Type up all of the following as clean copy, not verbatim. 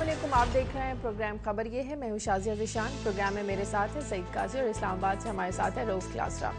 अस्सलामुअलैकुम, आप देख रहे हैं प्रोग्राम खबर ये है। मैं हूं शाजिया ज़िशान। प्रोग्राम में मेरे साथ है सईद काजी और इस्लामाबाद से हमारे साथ है रोज़ क्लासरा।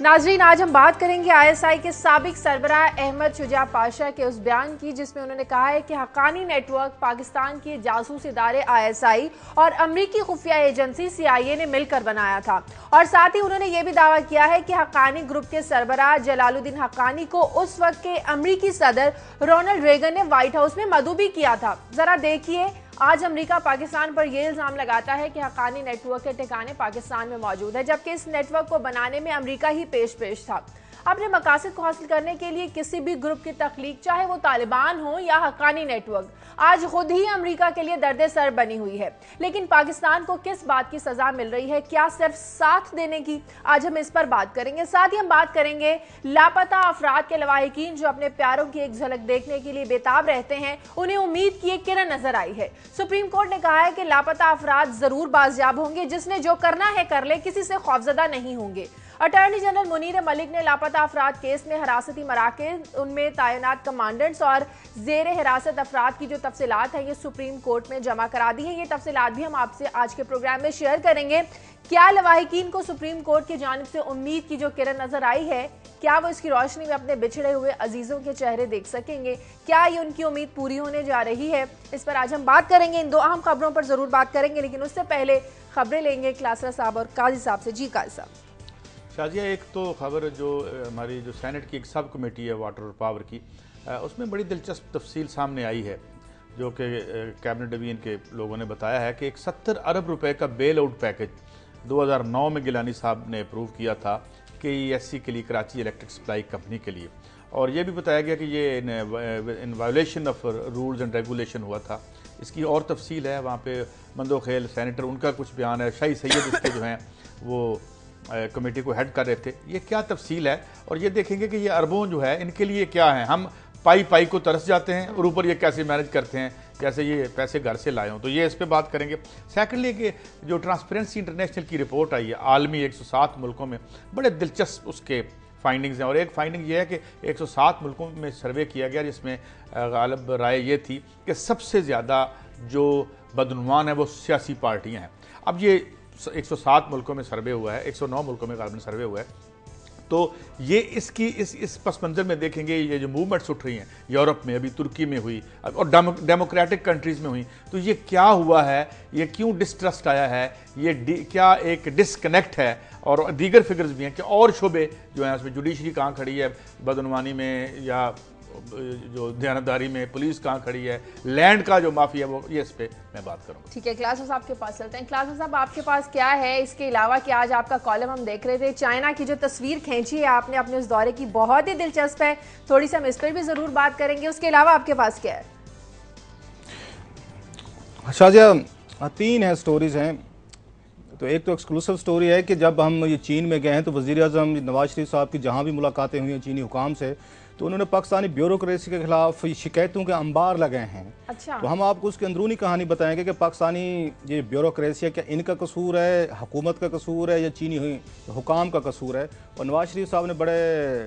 नाजरीन, आज हम बात करेंगे ISI के साबिक सरबराह अहमद शुजा पाशा के उस बयान की जिसमें उन्होंने कहा है कि हक्कानी नेटवर्क पाकिस्तान के जासूस इदारे ISI और अमरीकी खुफिया एजेंसी CIA ने मिलकर बनाया था। और साथ ही उन्होंने ये भी दावा किया है कि हक्कानी ग्रुप के सरबराह जलालुद्दीन हक्कानी को उस वक्त के अमरीकी सदर रोनाल्ड रेगन ने व्हाइट हाउस में मदऊ भी किया था। जरा देखिए, आज अमेरिका पाकिस्तान पर यह इल्जाम लगाता है कि हक्कानी नेटवर्क के ठिकाने पाकिस्तान में मौजूद है, जबकि इस नेटवर्क को बनाने में अमेरिका ही पेश था। अपने मकासद को हासिल करने के लिए किसी भी ग्रुप की तख्लीक, चाहे वो तालिबान हो या हक्कानी नेटवर्क, आज खुद ही अमेरिका के लिए दर्द सर बनी हुई है। लेकिन पाकिस्तान को किस बात की सजा मिल रही है? क्या सिर्फ साथ देने की? आज हम इस पर बात करेंगे। साथ ही हम बात करेंगे लापता अफराद के लवाहिकीन जो अपने प्यारों की एक झलक देखने के लिए बेताब रहते हैं, उन्हें उम्मीद की एक किरण नजर आई है। सुप्रीम कोर्ट ने कहा है कि लापता अफराद जरूर बाजियाब होंगे, जिसने जो करना है कर ले, किसी से खौफजदा नहीं होंगे। अटॉर्नी जनरल मुनीर मलिक ने लापता अफराद केस में हिरासती मराकज़, उनमें तैनात कमांडेंट्स और जेर हिरासत अफराद की जो तफसीलात है ये सुप्रीम कोर्ट में जमा करा दी है। ये तफसीलात भी हम आपसे आज के प्रोग्राम में शेयर करेंगे। क्या लवाहिकीन को सुप्रीम कोर्ट की जानिब से उम्मीद की जो किरण नजर आई है, क्या वो इसकी रोशनी में अपने बिछड़े हुए अजीजों के चेहरे देख सकेंगे? क्या ये उनकी उम्मीद पूरी होने जा रही है? इस पर आज हम बात करेंगे। इन दो अहम खबरों पर जरूर बात करेंगे, लेकिन उससे पहले खबरें लेंगे क्लासरा साहब और काजी साहब से। जी काजी साहब। शाजिया, एक तो खबर जो हमारी जो सेनेट की एक सब कमेटी है वाटर और पावर की, उसमें बड़ी दिलचस्प तफसील सामने आई है, जो कि कैबिनेट डिवीजन के लोगों ने बताया है कि एक 70 अरब रुपए का बेल आउट पैकेज 2009 में गिलानी साहब ने अप्रूव किया था KESC के लिए, कराची इलेक्ट्रिक सप्लाई कंपनी के लिए। और ये भी बताया गया कि ये इन violation of rules and regulation हुआ था। इसकी और तफसील है, वहाँ पे मंदोखेल सेनेटर, उनका कुछ बयान है। शाही सैयद उसके जो हैं वो कमेटी को हेड कर रहे थे। ये क्या तफसील है, और ये देखेंगे कि ये अरबों जो है इनके लिए क्या है। हम पाई पाई को तरस जाते हैं और ऊपर ये कैसे मैनेज करते हैं, जैसे ये पैसे घर से लाए हों। तो ये इस पे बात करेंगे। सेकेंडली कि जो ट्रांसपेरेंसी इंटरनेशनल की रिपोर्ट आई है, आलमी 107 मुल्कों में, बड़े दिलचस्प उसके फाइंडिंग्स हैं। और एक फाइंडिंग ये है कि 107 मुल्कों में सर्वे किया गया, जिसमें गालिब राय ये थी कि सबसे ज़्यादा जो बदनुमान है वो सियासी पार्टियाँ हैं। अब ये 107 मुल्कों में सर्वे हुआ है, 109 मुल्कों में गालिबन सर्वे हुआ है। तो ये इसकी इस पस मंज़र में देखेंगे ये जो मूवमेंट्स उठ रही हैं यूरोप में, अभी तुर्की में हुई और डेमोक्रेटिक कंट्रीज़ में हुई, तो ये क्या हुआ है, ये क्यों डिस्ट्रस्ट आया है, ये क्या एक डिसकनेक्ट है। और दीगर फिगर्स भी हैं कि और शोबे जो हैं उसमें जुडिशरी कहाँ खड़ी है बदनुमानी में, या जो दयानतदारी में पुलिस कहाँ खड़ी है, लैंड का जो माफिया वो, ये इस पे मैं बात करूँगा। ठीक है, क्लासर साहब के पास चलते हैं। क्लासर साहब, आपके पास क्या है इसके अलावा कि आज आपका कॉलम हम देख रहे थे, चाइना की जो तस्वीर खींची है आपने अपने उस दौरे की, बहुत ही दिलचस्प है, थोड़ी सी हम इस पर भी जरूर बात करेंगे। उसके अलावा आपके पास क्या है? शाजिया, 3 है स्टोरीज हैं। तो एक तो एक्सक्लूसिव स्टोरी है कि जब हम ये चीन में गए हैं तो वज़ीर आज़म नवाज शरीफ साहब की जहाँ भी मुलाकातें हुई हैं चीनी हुकाम से, तो उन्होंने पाकिस्तानी ब्यूरोक्रेसी के खिलाफ शिकायतों के अंबार लगाए हैं। अच्छा। तो हम आपको उसकी अंदरूनी कहानी बताएंगे कि पाकिस्तानी ये ब्यूरोक्रेसी है, क्या इनका कसूर है, हुकूमत का कसूर है, या चीनी हुकाम का कसूर है। और नवाज शरीफ साहब ने बड़े,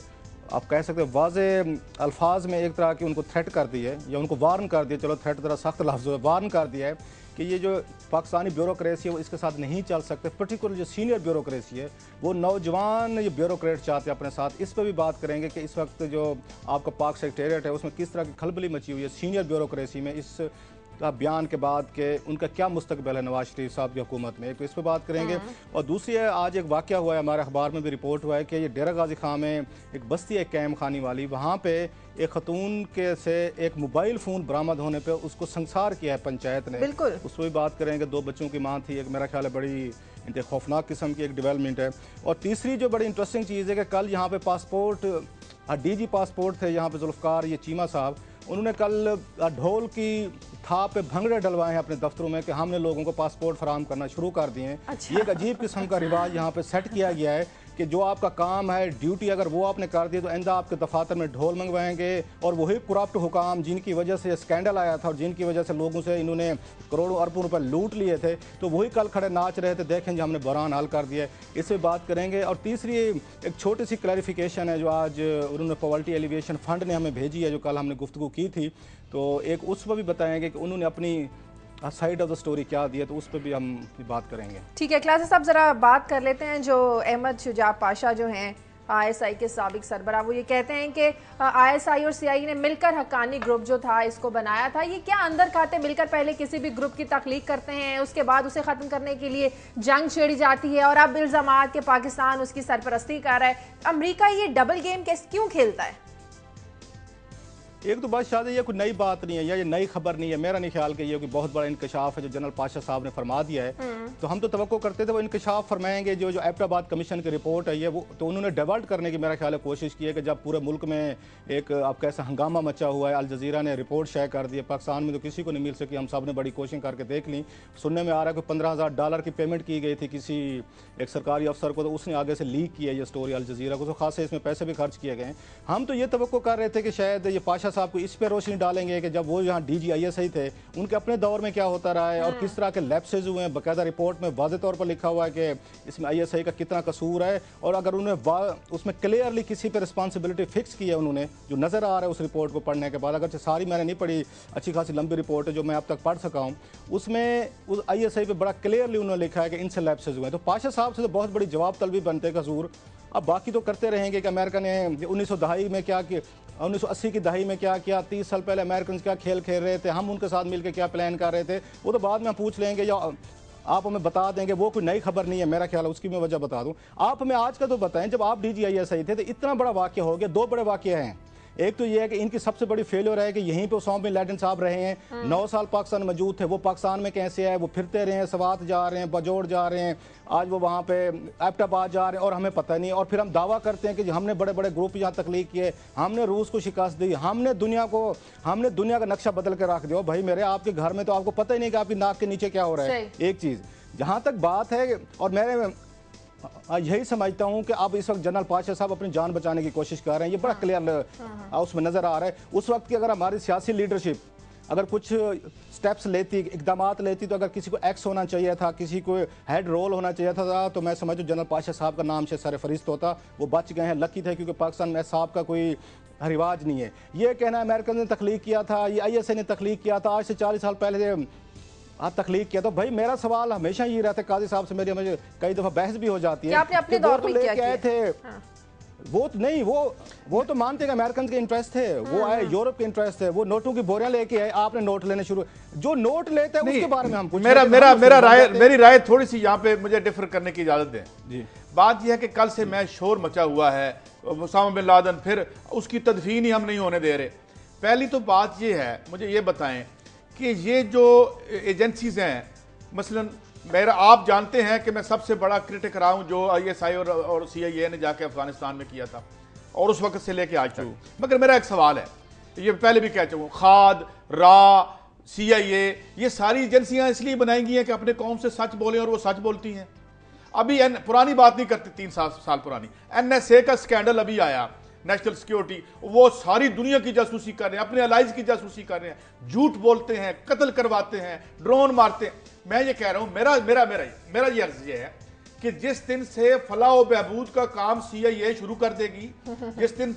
आप कह सकते हैं, वाज़े अल्फाज में एक तरह की उनको थ्रेट कर दी है, या उनको वार्न कर दिया, चलो थ्रेट ज़रा सख्त लफ्ज़ है, वार्न कर दिया है कि ये जो पाकिस्तानी ब्यूरोक्रेसी है वो इसके साथ नहीं चल सकते। पर्टिकुलर जो सीनियर ब्यूरोक्रेसी है वो नौजवान ये ब्यूरोक्रेट चाहते हैं अपने साथ। इस पर भी बात करेंगे कि इस वक्त जो आपका पाक सेक्रेटेरिएट है उसमें किस तरह की खलबली मची हुई है सीनियर ब्यूरोक्रेसी में, इस का बयान के बाद के उनका क्या मुस्तकबिल है नवाज शरीफ साहब की हुकूमत में, तो इस पर बात करेंगे। और दूसरी है, आज एक वाक़या हुआ है, हमारे अखबार में भी रिपोर्ट हुआ है कि ये डेरा गाजी खां में एक बस्ती है कैम खानी वाली, वहाँ पे एक खतून के से एक मोबाइल फ़ोन बरामद होने पे उसको संसार किया है पंचायत ने। बिल्कुल, उस पर भी बात करेंगे। 2 बच्चों की माँ थी, एक मेरा ख्याल है बड़ी खौफनाक किस्म की एक डेवलपमेंट है। और तीसरी जो बड़ी इंटरेस्टिंग चीज़ है कि कल यहाँ पे पासपोर्ट DG पासपोर्ट थे यहाँ पे जुल्फ़कार ये चीमा साहब, उन्होंने कल ढोल की थाप पे भंगड़े डलवाए हैं अपने दफ्तरों में कि हमने लोगों को पासपोर्ट फराहम करना शुरू कर दिए हैं। अच्छा। ये एक अजीब किस्म का रिवाज यहाँ पे सेट किया गया है कि जो आपका काम है, ड्यूटी अगर वो आपने कर दी तो आइंदा आपके दफातर में ढोल मंगवाएंगे। और वही करप्ट हुकाम जिनकी वजह से स्कैंडल आया था और जिनकी वजह से लोगों से इन्होंने करोड़ों अरबों रुपए लूट लिए थे, तो वही कल खड़े नाच रहे थे, देखें जी हमने बहरान हल कर दिया। इस पर बात करेंगे। और तीसरी एक छोटी सी क्लैरिफिकेशन है जो आज उन्होंने पॉवर्टी एलिवेशन फंड ने हमें भेजी है, जो कल हमने गुफ्तगू की थी, तो एक उस पर भी बताएंगे कि उन्होंने अपनी साइड ऑफ द स्टोरी क्या दी है, तो उस पर भी हम बात करेंगे। ठीक है क्लास साहब, ज़रा बात कर लेते हैं जो अहमद शुजा पाशा जो हैं आईएसआई के साबिक सरबराह, वो ये कहते हैं कि आईएसआई और सीआईए ने मिलकर हक्कानी ग्रुप जो था इसको बनाया था। ये क्या अंदर खाते मिलकर पहले किसी भी ग्रुप की तख्लीक करते हैं, उसके बाद उसे ख़त्म करने के लिए जंग छेड़ी जाती है और अब इल्ज़ामात के पाकिस्तान उसकी सरपरस्ती कर रहा है। अमेरिका ये डबल गेम क्यों खेलता है? एक तो बात शायद ये कोई नई बात नहीं है या ये नई खबर नहीं है। मेरा नहीं ख्याल कि ये कोई बहुत बड़ा इंकशाफ है जो जनरल पाशा साहब ने फरमा दिया है। तो हम तो तवक्को करते थे वो इंकशाफ फरमाएंगे। जो एबटाबाद कमीशन की रिपोर्ट है ये वो तो उन्होंने डाइवर्ट करने की मेरा ख्याल है कोशिश की है कि जब पूरे मुल्क में एक आप कैसा हंगामा मचा हुआ है, अल जजीरा ने रिपोर्ट शेयर कर दी है, पाकिस्तान में तो किसी को नहीं मिल सकी, हम सब ने बड़ी कोशिश करके देख ली। सुनने में आ रहा है कि $15,000 की पेमेंट की गई थी किसी एक सरकारी अफसर को, तो उसने आगे से लीक किया ये स्टोरी अल जजीरा को, तो खासे इसमें पैसे भी खर्च किए गए। हम तो ये तवक्को कर रहे थे कि शायद ये पाशा साहब को इस पर रोशनी डालेंगे कि जब वो यहाँ DGISI थे उनके अपने दौर में क्या होता रहा है और किस तरह के लैप्सेज हुए हैं। बाकायदा रिपोर्ट में वाज़ेह तौर पर लिखा हुआ है कि इसमें ISI का कितना कसूर है, और अगर उन्हें उसमें क्लियरली किसी पे रिस्पॉन्सिबिलिटी फिक्स की है उन्होंने, जो नज़र आ रहा है उस रिपोर्ट को पढ़ने के बाद, अगर सारी मैंने नहीं पढ़ी, अच्छी खासी लंबी रिपोर्ट है जो मैं अब तक पढ़ सका हूँ, उसमें उस ISI पे बड़ा क्लियरली उन्होंने लिखा है कि इनसे लैप्सेज हुए हैं। तो पाशा साहब से तो बहुत बड़ी जवाब तलबी बनते कसूर। अब बाकी तो करते रहेंगे कि अमेरिका ने 1980 में क्या किया, 1980 की दहाई में क्या किया, 30 साल पहले अमेरिकन क्या खेल खेल रहे थे, हम उनके साथ मिलकर क्या प्लान कर रहे थे, वो तो बाद में हम पूछ लेंगे या आप हमें बता देंगे। वो कोई नई खबर नहीं है मेरा ख्याल है, उसकी मैं वजह बता दूं। आप हमें आज का तो बताएं, जब आप DGISI थे तो इतना बड़ा वाक़या हो गया। दो बड़े वाक़े हैं। एक तो ये है कि इनकी सबसे बड़ी फेलियर है कि यहीं पे ओसामा बिन लादेन साहब रहे हैं, 9 साल पाकिस्तान में मौजूद थे। वो पाकिस्तान में कैसे आए, वो फिरते रहे हैं, सवात जा रहे हैं, बजोड़ जा रहे हैं, आज वो वहाँ पे एबटाबाद जा रहे हैं और हमें पता नहीं। और फिर हम दावा करते हैं कि हमने बड़े बड़े ग्रुप यहाँ तख्लीक किए, हमने रूस को शिकस्त दी, हमने दुनिया का नक्शा बदल के रख दिया। भाई मेरे आपके घर में तो आपको पता ही नहीं कि आपकी नाक के नीचे क्या हो रहा है। एक चीज़ जहाँ तक बात है, और मैं यही समझता हूं कि अब इस वक्त जनरल पाशा साहब अपनी जान बचाने की कोशिश कर रहे हैं, ये बड़ा क्लियर उसमें नजर आ रहा है। उस वक्त की अगर हमारी सियासी लीडरशिप अगर कुछ स्टेप्स लेती, इकदामात लेती, तो अगर किसी को एक्स होना चाहिए था, किसी को हेड रोल होना चाहिए था, तो मैं समझूं जनरल पाशा साहब का नाम से सर फरिश्त होता। वो बच गए हैं, लकी थे, क्योंकि पाकिस्तान में साहब का कोई रिवाज नहीं है। ये कहना अमेरिकन ने तख्लीक किया था, ये ISI ने तख्लीक किया था, आज से 40 साल पहले तख्लीक किया। तो भाई मेरा सवाल हमेशा ये रहता है, काजी साहब से मेरी मुझे कई दफा बहस भी हो जाती है कि वो तो लेके आए थे। वो तो नहीं, वो तो मानते हैं अमेरिकन के इंटरेस्ट थे, वो आए यूरोप के इंटरेस्ट थे, वो नोटों की बोरियां लेके आए, आपने नोट लेने शुरू, जो नोट लेते हैं उसके बारे में हम मेरी राय थोड़ी सी यहाँ पे मुझे डिफर करने की इजाजत दें जी। बात यह है कि कल से मैं शोर मचा हुआ है ओसामा बिन लादेन, फिर उसकी तदफीन ही हम नहीं होने दे रहे। पहली तो बात यह है, मुझे ये बताएं कि ये जो एजेंसीज हैं, मसलन मेरा आप जानते हैं कि मैं सबसे बड़ा क्रिटिक रहा हूं जो ISI और CIA ने जाके अफगानिस्तान में किया था, और उस वक्त से लेके आज तक। मगर मेरा एक सवाल है, ये पहले भी कह चुका हूं, खाद, रा, CIA, ये सारी एजेंसियां इसलिए बनाई गई हैं कि अपने कौम से सच बोलें, और वो सच बोलती हैं। अभी पुरानी बात नहीं करती, 3 साल पुरानी NSA का स्कैंडल अभी आया, नेशनल सिक्योरिटी, वो सारी दुनिया की जासूसी कर रहे हैं, अपने अलाइज की जासूसी कर रहे हैं, झूठ बोलते हैं, कत्ल करवाते हैं, ड्रोन मारते हैं। मैं ये कह रहा हूं, मेरा ये अर्ज ये है कि जिस दिन से फलाह व बहबूद का काम CIA शुरू कर देगी, जिस दिन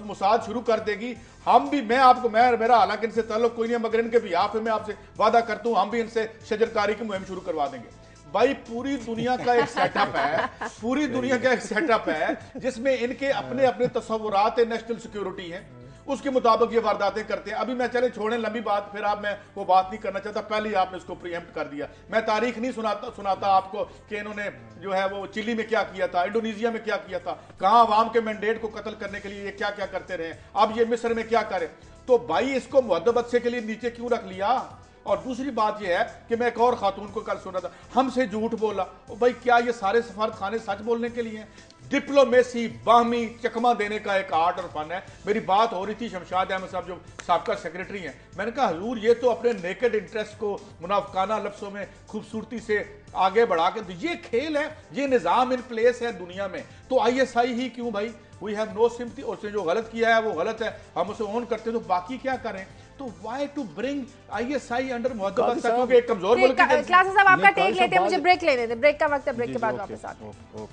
मुसाद शुरू कर देगी, हम भी, मेरा हालांकि इनसे ताल्लुक कोई नहीं है, मगर इनके भी आप मैं आपसे वादा करता हूं, हम भी इनसे शजरकारी की मुहिम शुरू करवा देंगे। भाई पूरी दुनिया का एक सेटअप है, पूरी दुनिया का एक सेटअप है जिसमें इनके अपने अपने तस्वुरात नेशनल सिक्योरिटी हैं, उसके मुताबिक ये वारदातें करते हैं। अभी मैं चले छोड़ें लंबी बात, फिर आप, मैं वो बात नहीं करना चाहता, पहले ही आपने इसको प्रीएम्प्ट कर दिया। मैं तारीख नहीं सुनाता आपको कि इन्होंने जो है वो चिली में क्या किया था, इंडोनेशिया में क्या किया था, कहां अवाम के मैंडेट को कत्ल करने के लिए ये क्या क्या करते रहे, अब ये मिस्र में क्या करें। तो भाई इसको मुअद्दब से के लिए नीचे क्यों रख लिया। और दूसरी बात यह है कि मैं एक और खातून को कल सुना था, हमसे झूठ बोला। भाई क्या ये सारे सफारत खाने सच बोलने के लिए हैं? डिप्लोमेसी बाहमी चकमा देने का एक आर्ट और फन है। मेरी बात हो रही थी शमशाद अहमद साहब जो साबका सेक्रेटरी हैं, मैंने कहा हुजूर ये तो अपने नेकेड इंटरेस्ट को मुनाफकाना लफ्जों में खूबसूरती से आगे बढ़ा के, तो ये खेल है, ये निज़ाम इन प्लेस है दुनिया में। तो ISI ही क्यों भाई, वी हैव नो सिंपैथी, उसने जो गलत किया है वो गलत है, हम उसे ऑन करते तो बाकी क्या करें। तो why to bring ISI under मुहद्दबत, क्योंकि एक कमजोर मुल्क की। क्लास साहब आपका टेक लेते हैं, मुझे ब्रेक लेने दें, ब्रेक का वक्त है, ब्रेक के बाद वापस आते हैं।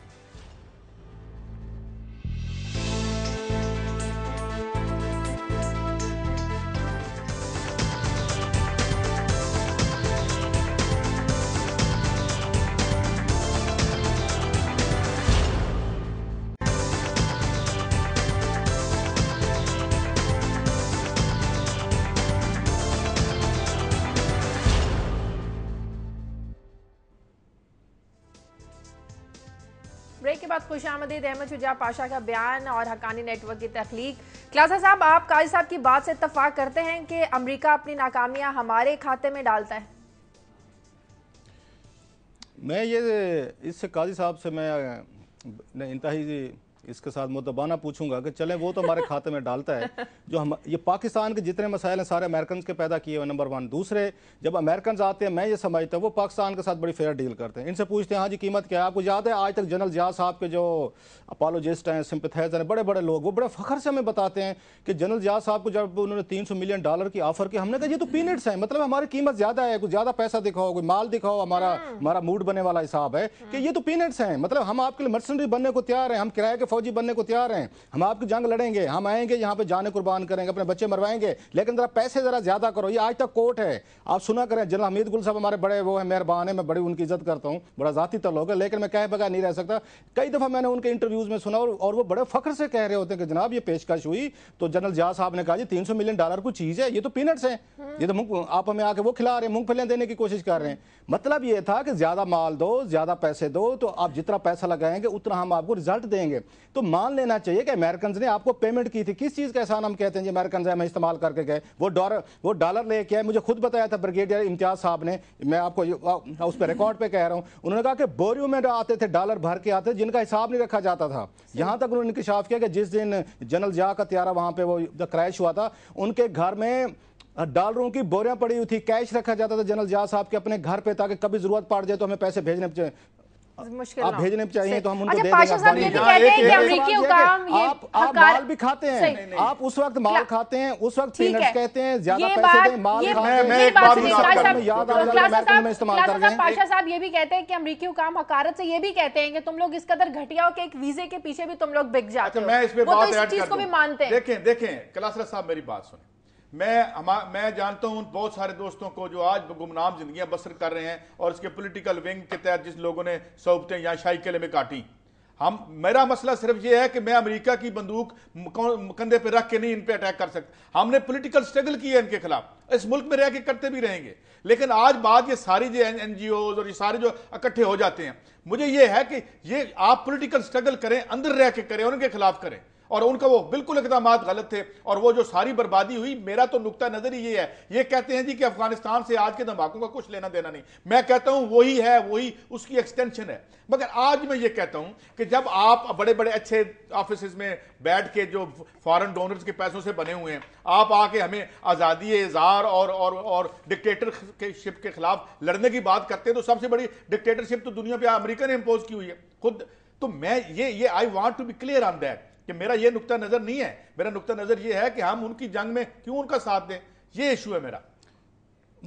ब्रेक के बाद खुशामदीद। अहमद शुजा पाशा का बयान और हक्कानी नेटवर्क की तख्लीक। क्लासा साहब, आप काजी साहब की बात से इत्तफाक करते हैं कि अमेरिका अपनी नाकामियां हमारे खाते में डालता है? मैं ये इससे काजी साहब से मैं इंतहाई इसके साथ मुद्दबाना पूछूंगा कि चलें वो तो हमारे खाते में डालता है। जो हम ये पाकिस्तान के जितने मसाइल हैं सारे अमेरिकन के पैदा किए हुए, नंबर वन। दूसरे, जब अमेरिकन आते हैं मैं ये समझता हूँ वो पाकिस्तान के साथ बड़ी फेयर डील करते हैं। इनसे पूछते हैं हाँ जी कीमत क्या है। आपको याद है आज तक जनरल जिया साहब के जो अपोलोजिस्ट हैं, सिंपथाइजर हैं, बड़े बड़े लोग, वो बड़े फख्र से हमें बताते हैं कि जनरल जिया साहब को जब उन्होंने $300 मिलियन की ऑफर की, हमने कहा ये तो पीनट्स है, मतलब हमारी कीमत ज्यादा है, कुछ ज्यादा पैसा दिखाओ, कोई माल दिखाओ, हमारा मूड बनने वाला हिसाब है कि ये तो पीनट्स हैं, मतलब हम आपके लिए मर्सनरी बनने को तैयार हैं, हम किराए के फौजी बनने को तैयार हैं, हम आपकी जंग लड़ेंगे, हम आएंगे यहाँ पे जाने कुर्बान करेंगे, अपने बच्चे मरवाएंगे, लेकिन जरा पैसे जरा ज्यादा करो। ये आज तक कोर्ट है, आप सुना करें। जनरल हमीद गुल साहब हमारे बड़े वो है, मेहरबान है, मैं बड़ी उनकी इज्जत करता हूँ, बड़ा जाती तल्लुक है, लेकिन मैं कहे बगैर नहीं रह सकता। कई दफा मैंने उनके इंटरव्यूज में सुना और वो बड़े फख्र से कह रहे होते हैं कि जनाब ये पेशकश हुई तो जनरल जिया साहब ने कहा जी $300 मिलियन को चीज है, ये तो पीनट्स है, ये तो आप हमें आके वो खिला रहे हैं, मूंगफलियां देने की कोशिश कर रहे हैं। मतलब ये था कि ज्यादा माल दो, ज्यादा पैसे दो, तो आप जितना पैसा लगाएंगे उतना हम आपको रिजल्ट देंगे। तो मान लेना चाहिए कि अमेरिकन ने आपको पेमेंट की थी। किस चीज का एहसान हम कहते हैं जी अमेरिकन हमें इस्तेमाल करके गए, वो डॉलर लेके आए। मुझे खुद बताया था ब्रिगेडियर इम्तियाज साहब ने, मैं आपको उस पर रिकॉर्ड पे कह रहा हूं, उन्होंने कहा कि बोरियों में आते थे, डॉलर भर के आते थे, जिनका हिसाब नहीं रखा जाता था। यहां तक उन्होंने इंकशाफ किया कि जिस दिन जनरल जिया का त्यारा वहां पे वो क्रैश हुआ था, उनके घर में डॉलरों की बोरियां पड़ी हुई थी, कैश रखा जाता था जनरल जिया साहब के अपने घर पे, ताकि कभी जरूरत पड़ जाए तो हमें पैसे भेजने मुश्किल आप भेजने चाहिए तो हम उनको अच्छा, दे पाशा साहब ये भी कहते हैं कि अमेरिकी हुकाम ये आप माल भी खाते हैं, आप उस वक्त माल खाते हैं, उस वक्त पीनट्स कहते हैं, ज्यादा पैसे दें, माल पाशा साहब ये भी कहते हैं कि अमेरिकी हुकाम हकारत से ये भी कहते हैं कि तुम लोग इस कदर घटिया हो कि एक वीजे के पीछे भी तुम लोग बिक जाते हो। मैं इसमें बात ऐड चीज को भी मानते हैं। देखें कलासरा साहब, मेरी बात सुने। मैं जानता हूं बहुत सारे दोस्तों को जो आज गुमनाम जिंदगियां बसर कर रहे हैं और इसके पॉलिटिकल विंग के तहत जिस लोगों ने सौबतें या शाही किले में काटी। मेरा मसला सिर्फ ये है कि मैं अमेरिका की बंदूक कंधे पे रख के नहीं इन पे अटैक कर सकता। हमने पॉलिटिकल स्ट्रगल किया इनके खिलाफ, इस मुल्क में रह के करते भी रहेंगे, लेकिन आज बात ये सारी जो NGOs और ये सारे जो इकट्ठे हो जाते हैं, मुझे ये है कि ये आप पॉलिटिकल स्ट्रगल करें, अंदर रह के करें, उनके खिलाफ करें। और उनका वो बिल्कुल इकदाम गलत थे, और वो जो सारी बर्बादी हुई, मेरा तो नुक्ता नजर ही ये है। ये कहते हैं जी कि अफगानिस्तान से आज के धमाकों का कुछ लेना देना नहीं, मैं कहता हूं वही है, वही उसकी एक्सटेंशन है। मगर आज मैं ये कहता हूं कि जब आप बड़े बड़े अच्छे ऑफिस में बैठ के जो फॉरेन डोनर्स के पैसों से बने हुए हैं, आप आके हमें आजादी इज़हार और डिक्टेटरशिप के खिलाफ लड़ने की बात करते हैं, तो सबसे बड़ी डिक्टेटरशिप तो दुनिया पे अमेरिका ने इंपोज की हुई है खुद। तो मैं ये I want to be clear on that कि मेरा ये नुक्ता नजर नहीं है। मेरा नुक्ता नजर ये है कि हम उनकी जंग में क्यों उनका साथ दें, ये इशू है मेरा।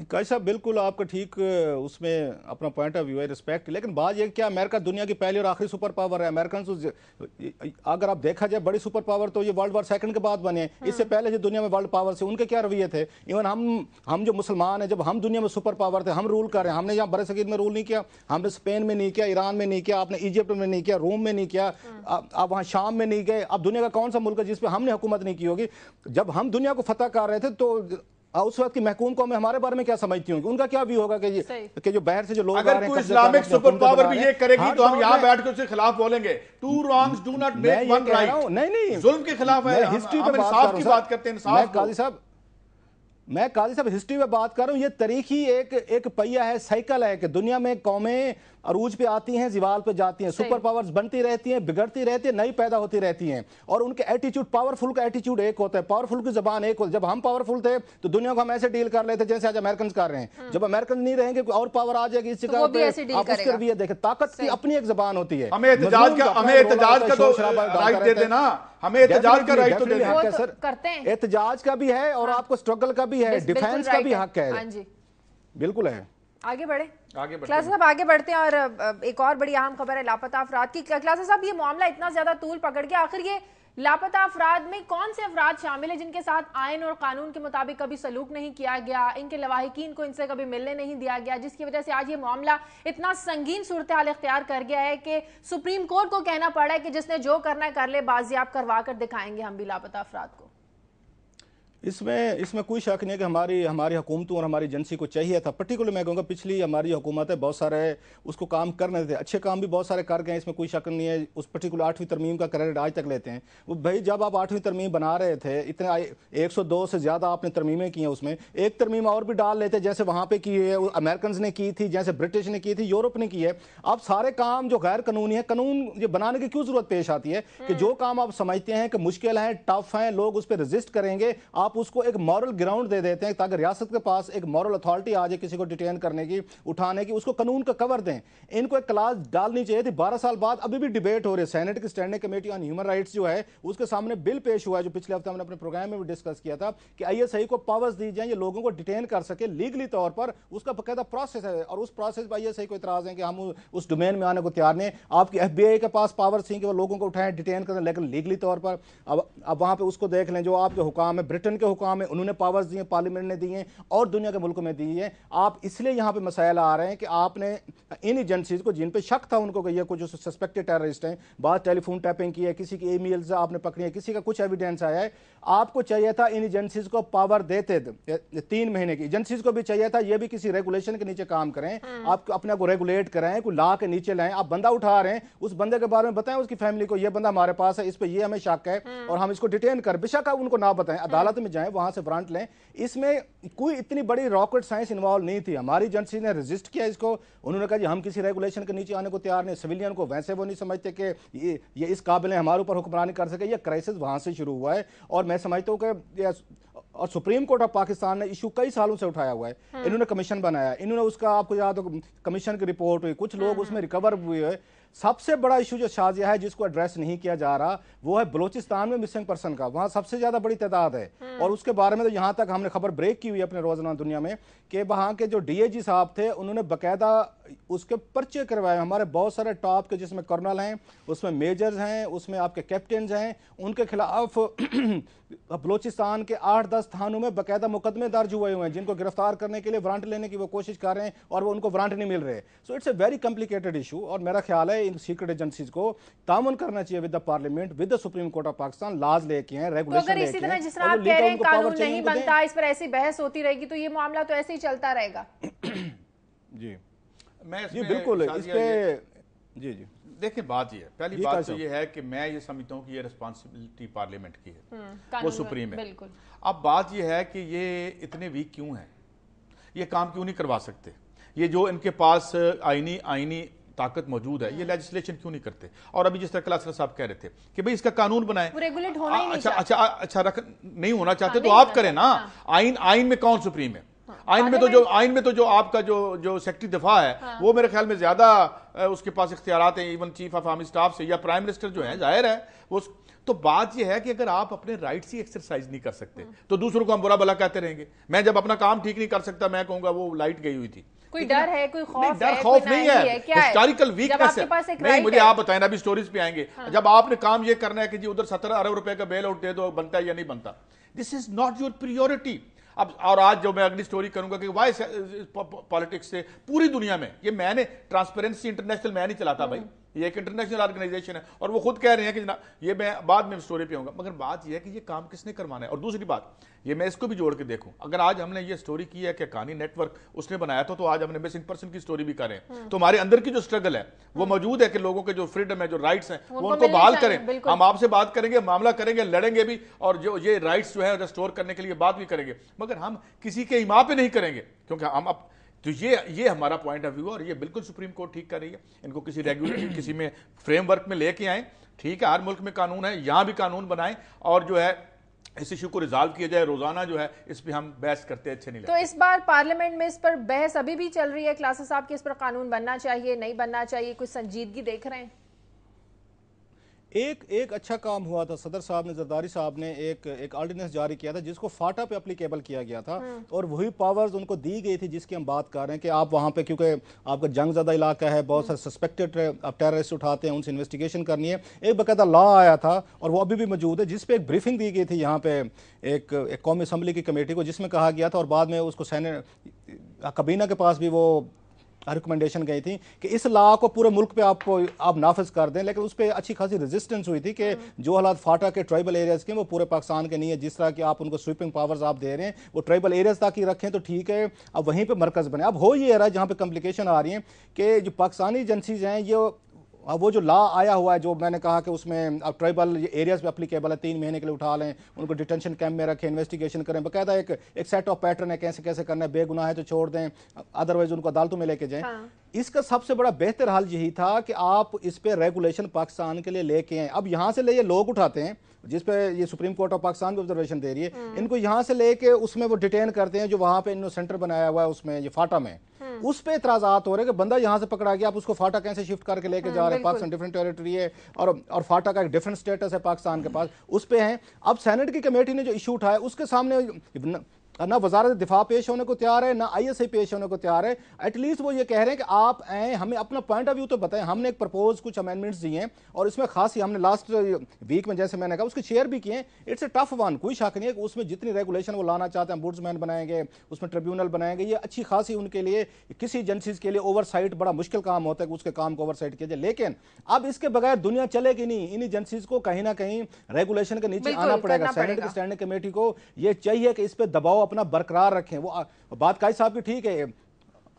काजी साहब बिल्कुल आपका ठीक उसमें अपना पॉइंट ऑफ व्यू है, रिस्पेक्ट, लेकिन बात ये क्या अमेरिका दुनिया की पहली और आखिरी सुपर पावर है। अमेरिकन अगर आप देखा जाए बड़ी सुपर पावर तो ये वर्ल्ड वॉर सेकंड के बाद बने, इससे पहले जो दुनिया में वर्ल्ड पावर से उनके क्या रवैये थे। इवन हम जो मुसलमान हैं, जब हम दुनिया में सुपर पावर थे, हम रूल कर रहे हैं, हमने यहाँ बरसगीर में रूल नहीं किया, हमने स्पेन में नहीं किया, ईरान में नहीं किया, आपने इजिप्ट में नहीं किया, रोम में नहीं किया, आप वहाँ शाम में नहीं गए। अब दुनिया का कौन सा मुल्क है जिस पर हमने हुकूमत नहीं की होगी। जब हम दुनिया को फतह कर रहे थे तो उस वक्त की महकूम कौम हमारे बारे में क्या समझती होंगी, उनका क्या व्यू होगा कि जो बाहर से जो लोग अगर कोई इस्लामिक सुपर पावर भी ये करेगी तो हम यहाँ बैठ के उसके खिलाफ बोलेंगे। Two wrongs do not make one right. नहीं, जुल्म के खिलाफ है, हिस्ट्री हम इंसाफ की बात करते हैं। मैं काजी साहब हिस्ट्री में बात कर रहा हूँ। ये तरीकी एक पहिया है, साइकिल है कि दुनिया में कौमें अरूज पे आती हैं, जिवाल पे जाती हैं, सुपर पावर्स बनती रहती हैं, बिगड़ती रहती हैं, नई पैदा होती रहती हैं, और उनके एटीट्यूड, पावरफुल का एटीट्यूड एक होता है, पावरफुल की जबान एक होती है। जब हम पावरफुल थे तो दुनिया को हम ऐसे डील कर लेते जैसे आज अमेरिकन कर रहे हैं। जब अमेरिकन नहीं रहेंगे और पावर आ जाएगी, इस जगह पे आप उसके रवैये देखें। ताकत की अपनी एक जबान होती है। हमें एहतजाज का तो राइट दे देना, हमें एहतजाज का राइट तो देना है सर, एहतजाज का भी है और आपको स्ट्रगल का भी है, डिफेंस का भी हक है, बिल्कुल है। आगे बढ़े क्लास साहब, आगे बढ़ते हैं। और एक और बड़ी अहम खबर है लापता अफराद की। क्लास साहब, ये मामला इतना ज्यादा तूल पकड़ गया, आखिर ये लापता अफराद में कौन से अफराद शामिल है जिनके साथ आयन और कानून के मुताबिक कभी सलूक नहीं किया गया, इनके लवाहिकीन को इनसे कभी मिलने नहीं दिया गया, जिसकी वजह से आज ये मामला इतना संगीन सूरत हाल इख्तियार कर गया है कि सुप्रीम कोर्ट को कहना पड़ा है कि जिसने जो करना है कर ले, बाजियाब करवा कर दिखाएंगे हम भी लापता अफराद को। इसमें कोई शक नहीं है कि हमारी हुकूमतों और हमारी एजेंसी को चाहिए था। पर्टिकुलर मैं कहूँगा पिछली हमारी हुकूमत है, बहुत सारे उसको काम करने थे, अच्छे काम भी बहुत सारे कर गए, इसमें कोई शक नहीं है। उस पर्टिकुलर 8वीं तरमीम का क्रेडिट आज तक लेते हैं वो। भाई जब आप 8वीं तरमीम बना रहे थे, इतने 102 से ज़्यादा आपने तरमीमें की हैं, उसमें एक तरमीम और भी डाल लेते, जैसे वहाँ पे की है अमेरिकन ने की थी, जैसे ब्रिटिश ने की थी, यूरोप ने की है। आप सारे काम जो गैर कानूनी है, कानून ये बनाने की क्यों जरूरत पेश आती है कि जो काम आप समझते हैं कि मुश्किल है, टफ है, लोग उस पर रजिस्ट करेंगे, आप उसको एक मॉरल ग्राउंड दे देते हैं ताकि रियासत के पास एक मॉरल अथॉरिटी आ जाए किसी को डिटेन करने की, उठाने की, उसको कानून का कवर दें। इनको एक क्लास डालनी चाहिए थी। 12 साल बाद अभी भी डिबेट हो रही है। सेनेट की standing committee on human rights जो है, उसके सामने बिल पेश हुआ है, जो पिछले हफ्ते हमने अपने प्रोग्राम में भी डिस्कस किया था कि आईएसआई को पावर्स दी जाए, ये लोगों को डिटेन कर सके लीगली तौर पर। उसका बाकायदा प्रोसेस है और उस प्रोसेस पर आईएसआई को इतराज है कि हम उस डोमेन में आने को तैयार नहीं। आपकी एफबीआई के पास पावर्स थी कि वो लोगों को उठाएं, डिटेन करें, लेकिन लीगली तौर पर। अब वहां पे उसको देख लें, जो आपके हुकाम है, ब्रिटेन के हुकाम है, उन्होंने पावर्स दिए, पार्लियामेंट ने दिए और दुनिया के मुल्कों में दी है। आप इसलिए यहाँ पे मसाइल आ रहे हैं कि आपने इन एजेंसीज को, जिन पे शक था उनको कि ये कुछ सस्पेक्टेड टेररिस्ट हैं, बात टेलीफोन टैपिंग की है, किसी की ईमेल्स आपने पकड़ी है, किसी का कुछ एविडेंस आया है, आपको चाहिए था इन एजेंसीज को पावर देते 3 महीने की। एजेंसीज को भी चाहिए था ये भी किसी रेगुलेशन के नीचे काम करें, आप अपने को रेगुलेट कराएं, कोई लॉ के नीचे लाएं। आप बंदा उठा रहे हैं, उस बंदे के बारे में बताएं उसकी फैमिली को, ये बंदा हमारे पास है, इस पे ये हमें शक है और हम इसको डिटेन कर, बेशक आप उनको ना बताएं, अदालत में जाएं, वहां से वारंट लें। इसमें कोई इतनी बड़ी रॉकेट साइंस इन्वॉल्व नहीं थी। हमारी एजेंसी ने रजिस्ट किया इसको, उन्होंने कहा जी हम किसी रेगुलेशन के नीचे आने को तैयार नहीं। सिविलियन को वैसे वो नहीं समझते कि ये इस काबिल है हमारे ऊपर हुक्मरानी कर सके। ये क्राइसिस वहां से शुरू हुआ है और मैं समझता हूँ कि और सुप्रीम कोर्ट ऑफ पाकिस्तान ने इशू कई सालों से उठाया हुआ है। इन्होंने कमीशन बनाया, इन्होंने उसका, आपको याद हो कमीशन की रिपोर्ट हुई, कुछ लोग उसमें रिकवर हुए है। सबसे बड़ा इशू जो शाजिया है जिसको एड्रेस नहीं किया जा रहा वो है बलोचिस्तान में मिसिंग पर्सन का। वहां सबसे ज्यादा बड़ी तादाद है और उसके बारे में तो यहां तक हमने खबर ब्रेक की हुई अपने रोजाना दुनिया में कि वहां के जो डीएजी साहब थे उन्होंने बकायदा उसके पर्चे करवाए। हमारे बहुत सारे टॉप के जिसमें कर्नल हैं, उसमें मेजर्स हैं, उसमें आपके कैप्टन हैं, उनके खिलाफ बलोचिस्तान के 8-10 थानों में बकायदा मुकदमे दर्ज हुए हुए हैं जिनको गिरफ्तार करने के लिए वारंट लेने की वो कोशिश कर रहे हैं और वो उनको वारंट नहीं मिल रहे। So it's a very complicated issue और मेरा ख्याल है इन सीक्रेट एजेंसीज को तामुन करना चाहिए with the parliament, with the supreme court of Pakistan. Laws लेके हैं, रेगुलेशन लेके हैं। इसी तरह जिस तरह आप कह रहे हैं कानून नहीं बनता, इस पर ऐसी बहस होती रहेगी तो ये मामला तो ऐसे ही चलता रहेगा। जी जी बिल्कुल इस पे जी देखिए बात ये है, पहली बात तो ये है कि मैं ये समझता हूँ कि ये रिस्पॉन्सिबिलिटी पार्लियामेंट की है, वो सुप्रीम है। बिल्कुल। अब बात ये है कि ये इतने वीक क्यों हैं, ये काम क्यों नहीं करवा सकते, ये जो इनके पास आईनी ताकत मौजूद है, ये लेजिस्लेशन क्यों नहीं करते। और अभी जिस तरह क्लासर साहब कह रहे थे कि भाई इसका कानून बनाए, रेगुलेट होना ही नहीं अच्छा नहीं होना चाहते तो आप करें ना। आइन में कौन सुप्रीम है? आइन में तो जो आपका जो सेक्रेटरी दफा है वो मेरे ख्याल में ज्यादा उसके पास इख्तियारात हैं, even chief of army staff से या प्राइम मिनिस्टर जो है, जाहिर है वो। तो बात यह है कि अगर आप अपने राइट्स ही एक्सरसाइज नहीं कर सकते तो दूसरों को हम बुरा भला कहते रहेंगे। मैं जब अपना काम ठीक नहीं कर सकता मैं कहूंगा वो लाइट गई हुई थी। कोई डर है, कोई खौफ है? खौफ नहीं है, हिस्टोरिकल वीकनेस है। नहीं, मुझे आप बताएं ना, अभी स्टोरीज पे आएंगे। जब आपने काम ये करना है कि जी उधर 17 अरब रुपए का बेल आउट दे दो, बनता है या नहीं बनता, this is not your priority. अब और आज जो मैं अगली स्टोरी करूंगा कि वाई पॉलिटिक्स से पूरी दुनिया में, ये मैंने ट्रांसपेरेंसी इंटरनेशनल मैं नहीं चलाता भाई, ये एक इंटरनेशनल ऑर्गेनाइजेशन है और वो खुद कह रहे हैं कि जनाब, ये मैं बाद में स्टोरी पे आऊंगा, मगर बात ये है कि ये काम किसने करवाना है। और दूसरी बात ये मैं इसको भी जोड़ के देखूं, अगर आज हमने ये स्टोरी की है कि हक्कानी नेटवर्क उसने बनाया था, तो आज हमने मिसिंग पर्सन की स्टोरी भी कर रहे हैं। तो हमारे अंदर की जो स्ट्रगल है वो मौजूद है कि लोगों के जो फ्रीडम है, जो राइट्स हैं, वो उनको बहाल करें। हम आपसे बात करेंगे, मामला करेंगे, लड़ेंगे भी और जो ये राइट्स जो है रिस्टोर करने के लिए बात भी करेंगे, मगर हम किसी के इमा पे नहीं करेंगे क्योंकि हम अब तो ये हमारा पॉइंट ऑफ व्यू है और ये बिल्कुल सुप्रीम कोर्ट ठीक कर रही है। इनको किसी रेगुलेशन किसी में फ्रेमवर्क में लेके आए, ठीक है, हर मुल्क में कानून है, यहां भी कानून बनाएं और जो है इस इशू को रिजॉल्व किया जाए। रोजाना जो है इस पर हम बहस करते अच्छे नहीं लगते। तो इस बार पार्लियामेंट में इस पर बहस अभी भी चल रही है क्लासर साहब कि इस पर कानून बनना चाहिए नहीं बनना चाहिए, कुछ संजीदगी देख रहे हैं? एक अच्छा काम हुआ था, सदर साहब ने, जरदारी साहब ने एक ऑर्डिनेंस जारी किया था जिसको फाटा पे एप्लीकेबल किया गया था और वही पावर्स उनको दी गई थी जिसकी हम बात कर रहे हैं कि आप वहां पे, क्योंकि आपका जंग ज़्यादा इलाका है, बहुत सारे सस्पेक्टेड टेररिस्ट उठाते हैं, उनसे इन्वेस्टिगेशन करनी है। एक बाकायदा लॉ आया था और वो अभी भी मौजूद है जिसपे एक ब्रीफिंग दी गई थी यहाँ पे एक कौमी असम्बली की कमेटी को, जिसमें कहा गया था और बाद में उसको सेनेट काबीना के पास भी वो रिकमेंडेशन गई थी कि इस लॉ को पूरे मुल्क पे आप नाफिज कर दें, लेकिन उस पर अच्छी खासी रेजिस्टेंस हुई थी कि जो हालात फाटा के ट्राइबल एरियाज के वो पूरे पाकिस्तान के नहीं है। जिस तरह की आप उनको स्वीपिंग पावर्स आप दे रहे हैं वो ट्राइबल एरियाज तक ही रखें तो ठीक है, अब वहीं पे मरकज बने। अब हो ये रहा है जहाँ पे कॉम्प्लिकेशन आ रही है कि जो पाकिस्तानी एजेंसीज हैं ये अब वो जो लॉ आया हुआ है जो मैंने कहा कि उसमें अब ट्राइबल एरियाज पे अप्लीकेबल है, 3 महीने के लिए उठा लें, उनको डिटेंशन कैंप में रखें, इन्वेस्टिगेशन करें, बाकायदा एक सेट ऑफ पैटर्न है कैसे कैसे करना है, बेगुनाह है तो छोड़ दें, अदरवाइज उनको अदालतों में लेके जाएं। हाँ। इसका सबसे बड़ा बेहतर हल यही था कि आप इस पे रेगुलेशन पाकिस्तान के लिए लेके आए। अब यहाँ से ले ये लोग उठाते हैं जिस पे ये सुप्रीम कोर्ट ऑफ पाकिस्तान भी ऑब्जर्वेशन दे रही है, इनको यहाँ से लेके उसमें वो डिटेन करते हैं जो वहां पे इन्होंने सेंटर बनाया हुआ है उसमें ये फाटा में, उस पे इतराजात हो रहे हैं कि बंदा यहाँ से पकड़ा गया, आप उसको फाटा कैसे शिफ्ट करके लेके जा रहे हैं, पाकिस्तान डिफरेंट टेरिटरी है और फाटा का एक डिफरेंट स्टेटस है पाकिस्तान के पास, उस पे हैं। अब सेनेट की कमेटी ने जो इशू उठाया उसके सामने ना वजारत दिफा पेश होने को तैयार है ना ISI पेश होने को तैयार है। एटलीस्ट वो ये कह रहे हैं कि आप आए, हमें अपना पॉइंट ऑफ व्यू तो बताएं। हमने एक प्रपोज कुछ अमेंडमेंट्स दिए हैं और इसमें खास हमने लास्ट वीक में जैसे मैंने कहा उसके शेयर भी किए। इट्स ए टफ वन, कोई शक नहीं है कि उसमें जितनी रेगुलेशन वो लाना चाहते हैं, बुड्समैन बनाएंगे, उसमें ट्रिब्यूनल बनाएंगे, ये अच्छी खासी उनके लिए किसी एजेंसीज के लिए ओवरसाइट बड़ा मुश्किल काम होता है कि उसके काम को ओवरसाइट किया जाए। लेकिन अब इसके बगैर दुनिया चलेगी नहीं, इन एजेंसीज को कहीं ना कहीं रेगुलेशन के नीचे आना पड़ेगा। सेनेट की स्टैंडिंग कमेटी को ये चाहिए कि इस पर दबाव अपना बरकरार रखें। वो बात काई साहब की ठीक है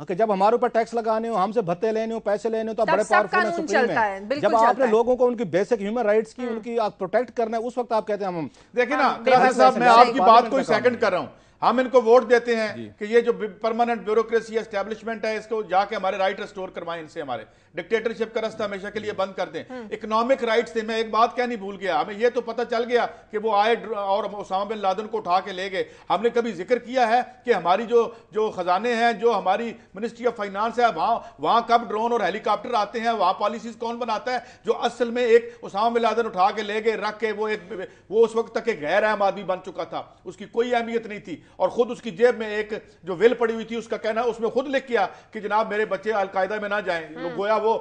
कि जब हमारे ऊपर टैक्स लगाने हो, हमसे भत्ते लेने हो, पैसे लेने हो तो बड़े पावरफुल हैं सुप्रीम में। जब आपने लोगों को उनकी बेसिक ह्यूमन राइट्स की उनकी प्रोटेक्ट करना है उस वक्त आप कहते हैं हम देखिए ना साहब, मैं आपकी बात को सेकंड कर रहा हूं। हम इनको वोट देते हैं कि ये जो परमानेंट ब्यूरोक्रेसी एस्टैब्लिशमेंट है इसको जाके हमारे राइट रिस्टोर करवाएं, इनसे हमारे डिक्टेटरशिप का रास्ता हमेशा के लिए बंद कर दें। इकोनॉमिक राइट्स थे, मैं एक बात कहनी भूल गया, हमें ये तो पता चल गया कि वो आए और ओसामा बिन लादेन को उठा के ले गए। हमने कभी जिक्र किया है कि हमारी जो खजाने हैं, जो हमारी मिनिस्ट्री ऑफ फाइनेंस है, वहां कब ड्रोन और हेलीकॉप्टर आते हैं, वहां पॉलिसीज कौन बनाता है? जो असल में एक ओसामा बिन लादेन उठा के ले गए, रख के वो उस वक्त तक एक गैर अहम आदमी बन चुका था, उसकी कोई अहमियत नहीं थी और खुद उसकी जेब में एक जो विल पड़ी हुई थी उसका कहना, उसमें खुद लिख किया कि जनाब मेरे बच्चे अलकायदा में ना जाएं। गोया वो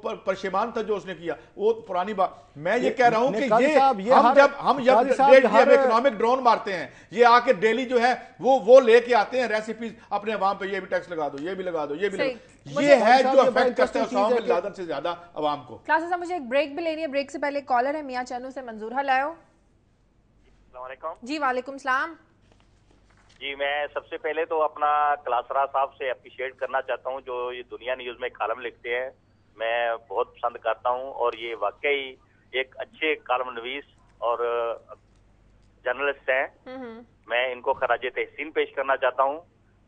परेशान था जो उसने किया, वो पुरानी बात। मैं ये कह रहा हूं कि हम जब इकोनॉमिक ड्रोन मारते हैं, ये आके डेली जो है वो लेके आते हैं रेसिपीज अपने अवाम पे, ये भी टैक्स लगा दो, ये भी लगा दो, ये भी लगा दो। ये है जो अफेक्ट करता है ओसामा बिन लादेन से ज्यादा अवाम को। क्लासेस मुझे एक ब्रेक भी लेनी है, ब्रेक से पहले कॉलर है मियां चैनल से मंजूर। हलाओ जी। वालेकुम सलाम जी। मैं सबसे पहले तो अपना क्लासरा साहब से अप्रिशिएट करना चाहता हूं जो ये दुनिया न्यूज में कॉलम लिखते हैं, मैं बहुत पसंद करता हूं और ये वाकई एक अच्छे कॉलम नवीस और जर्नलिस्ट हैं। मैं इनको खराजे तहसीन पेश करना चाहता हूं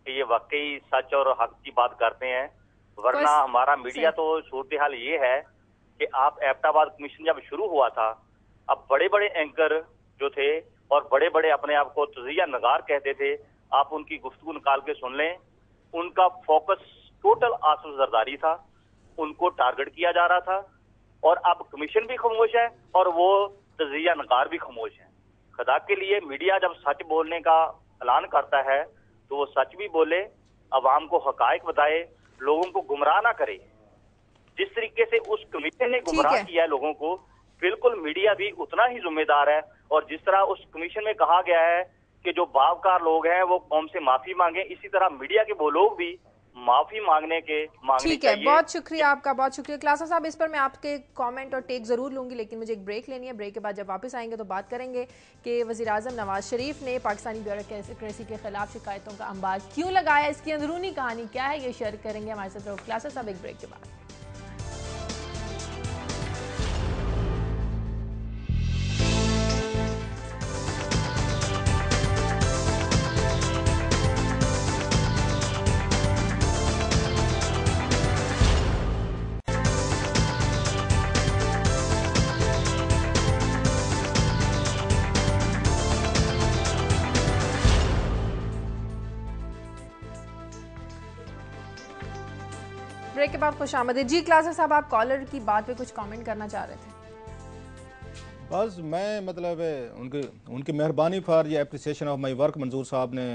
कि ये वाकई सच और हक की बात करते हैं, वरना हमारा मीडिया तो सूरत हाल ये है कि आप एबटाबाद कमीशन जब शुरू हुआ था, अब बड़े बड़े एंकर जो थे और बड़े बड़े अपने आप को तजिया नगार कहते थे, आप उनकी गुफ्तगू निकाल के सुन लें, उनका फोकस टोटल आसिफ जरदारी था, उनको टारगेट किया जा रहा था और अब कमीशन भी खामोश है और वो तजिया नगार भी खामोश है। खुदा के लिए मीडिया जब सच बोलने का ऐलान करता है तो वो सच भी बोले, अवाम को हकायक बताए, लोगों को गुमराह ना करे। जिस तरीके से उस कमीशन ने गुमराह किया है लोगों को, बिल्कुल मीडिया भी उतना ही जिम्मेदार है। और जिस तरह उस कमीशन में कहा गया है कि जो बावकार लोग हैं वो कौम से माफी मांगे, इसी तरह मीडिया के वो लोग भी माफी मांगने ठीक है। बहुत शुक्रिया आपका, बहुत शुक्रिया क्लासा साहब। इस पर मैं आपके कमेंट और टेक जरूर लूंगी, लेकिन मुझे एक ब्रेक लेनी है। ब्रेक के बाद जब वापस आएंगे तो बात करेंगे कि वज़ीर-ए-आज़म नवाज शरीफ ने पाकिस्तानी ब्यूरोक्रेसी के खिलाफ शिकायतों का अंबार क्यों लगाया, इसकी अंदरूनी कहानी क्या है, ये शेयर करेंगे हमारे साथ क्लासा साहब एक ब्रेक के बाद। ब्रेक के बाद खुश आमदीद जी। क्लासेस साहब, आप कॉलर की बात पे कुछ कमेंट करना चाह रहे थे? बस मैं मतलब उनकी मेहरबानी फॉर ये अप्रिसिएशन ऑफ माय वर्क। मंजूर साहब ने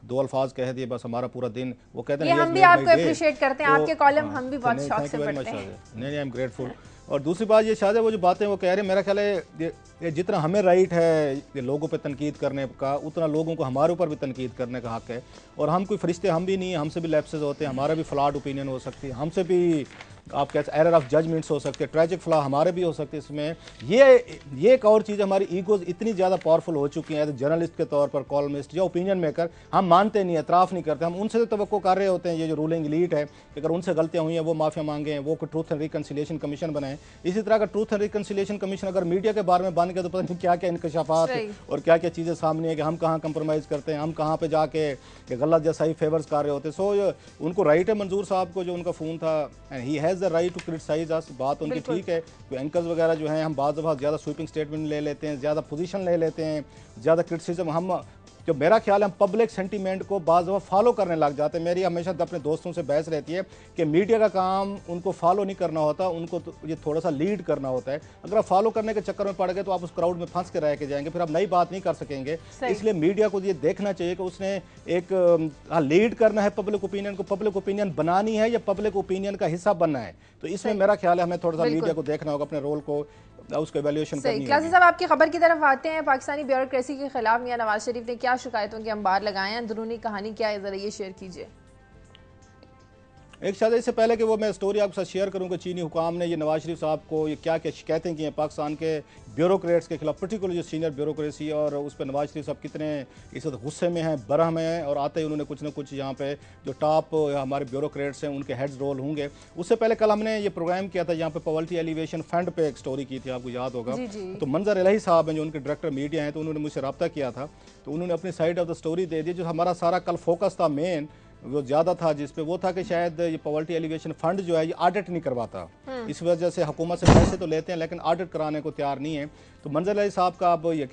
2 अल्फाज कह दिए, बस हमारा पूरा दिन वो कहते हैं हम भी आपको अप्रिशिएट करते हैं, आपके कॉलम हम भी बहुत शौक से पढ़ते हैं। नहीं, आई एम ग्रेटफुल। और दूसरी बात ये शायद वो जो बातें वो कह रहे हैं, मेरा ख्याल है ये जितना हमें राइट है ये लोगों पे तनकीद करने का, उतना लोगों को हमारे ऊपर भी तनकीद करने का हक है। और हम कोई फरिश्ते हम भी नहीं हैं, हमसे भी लैप्सेस होते हैं, हमारा भी फ्लॉड ओपिनियन हो सकती है, हमसे भी आप कहते हैं एरर ऑफ जजमेंट्स हो सकते हैं, ट्रैजिक फ्लॉ हमारे भी हो सकते हैं इसमें। ये एक और चीज़, हमारी ईगोज इतनी ज़्यादा पावरफुल हो चुकी हैं जर्नलिस्ट के तौर पर, कॉलमिस्ट या ओपिनियन मेकर, हम मानते नहीं, एतराफ़ नहीं करते। हम उनसे तो तवक्को कर रहे होते हैं, ये जो रूलिंग लीड है कि अगर उनसे गलतियाँ हुई हैं वो माफ़िया मांगे हैं, वो ट्रूथ एंड रिकन्सिलिएशन कमीशन बनाएं। इसी तरह का ट्रूथ एंड रिकन्सिलिएशन कमीशन अगर मीडिया के बारे में बन गया तो पता नहीं क्या क्या इंकशाफात और क्या क्या चीज़ें सामने है कि हम कहाँ कंप्रोमाइज़ करते हैं, हम कहाँ पर जाके गलत या सही फेवर्स कर रहे होते हैं। सो उनको राइट है मंजूर साहब को, जो उनका फ़ोन था, and he has the right to criticise. बात उनकी ठीक है, तो एंकर्स वगैरह जो हैं हम बाज़ दफ़ा ज़्यादा स्वीपिंग स्टेटमेंट ले लेते हैं, ज़्यादा पोजीशन ले लेते हैं, ज़्यादा क्रिटिसिज्म हम, जो मेरा ख्याल है हम पब्लिक सेंटीमेंट को बाज़ दफ़ा फॉलो करने लग जाते हैं। मेरी हमेशा अपने दोस्तों से बहस रहती है कि मीडिया का काम उनको फॉलो नहीं करना होता, उनको तो ये थोड़ा सा लीड करना होता है। अगर आप फॉलो करने के चक्कर में पड़ गए तो आप उस क्राउड में फंस के रह के जाएंगे, फिर आप नई बात नहीं कर सकेंगे। इसलिए मीडिया को ये देखना चाहिए कि उसने एक लीड करना है पब्लिक ओपिनियन को, पब्लिक ओपिनियन बनानी है या पब्लिक ओपिनियन का हिस्सा बनना है। तो इसमें मेरा ख्याल है हमें थोड़ा सा मीडिया को देखना होगा, अपने रोल को उसको एवेल्यूएशन करनी है। क्लासी साहब, आपकी खबर की तरफ आते हैं। पाकिस्तानी ब्यूरोक्रेसी के खिलाफ मियां नवाज शरीफ ने क्या शिकायतों के अंबार लगाए हैं, अंदरूनी कहानी क्या है, जरा ये शेयर कीजिए। एक शायद इससे पहले कि वो मैं स्टोरी आपके साथ शेयर करूँ कि चीनी हुकाम ने ये नवाज शरीफ साहब को ये क्या क्या शिकायतें की हैं पाकिस्तान के ब्यूरोक्रेट्स के खिलाफ, पर्टिकुलर जो सीनियर ब्यूरोक्रेसी, और उस पर नवाज शरीफ साहब कितने इस वक्त गुस्से में हैं, बरहम हैं, और आते ही उन्होंने कुछ ना कुछ यहाँ पे जो टॉप हमारे ब्यूरोक्रेट्स हैं उनके हेड्स रोल होंगे। उससे पहले कल हमने ये प्रोग्राम किया था यहाँ पे पॉवर्टी एलिवेशन फंड पे एक स्टोरी की थी, आपको याद होगा। तो मंजर इलाही साहब हैं जो उनके डायरेक्टर मीडिया हैं, तो उन्होंने मुझसे रब्ता किया था, तो उन्होंने अपनी साइड ऑफ द स्टोरी दे दी। जो हमारा सारा कल फोकस था मेन वो ज़्यादा था जिस पे वो था कि शायद ये पॉवर्टी एलिवेशन फंड जो है ये ऑडिट नहीं करवाता, इस वजह से हुकूमत से पैसे तो लेते हैं लेकिन ऑडिट कराने को तैयार नहीं है। तो मंजर अली साहब का अब ये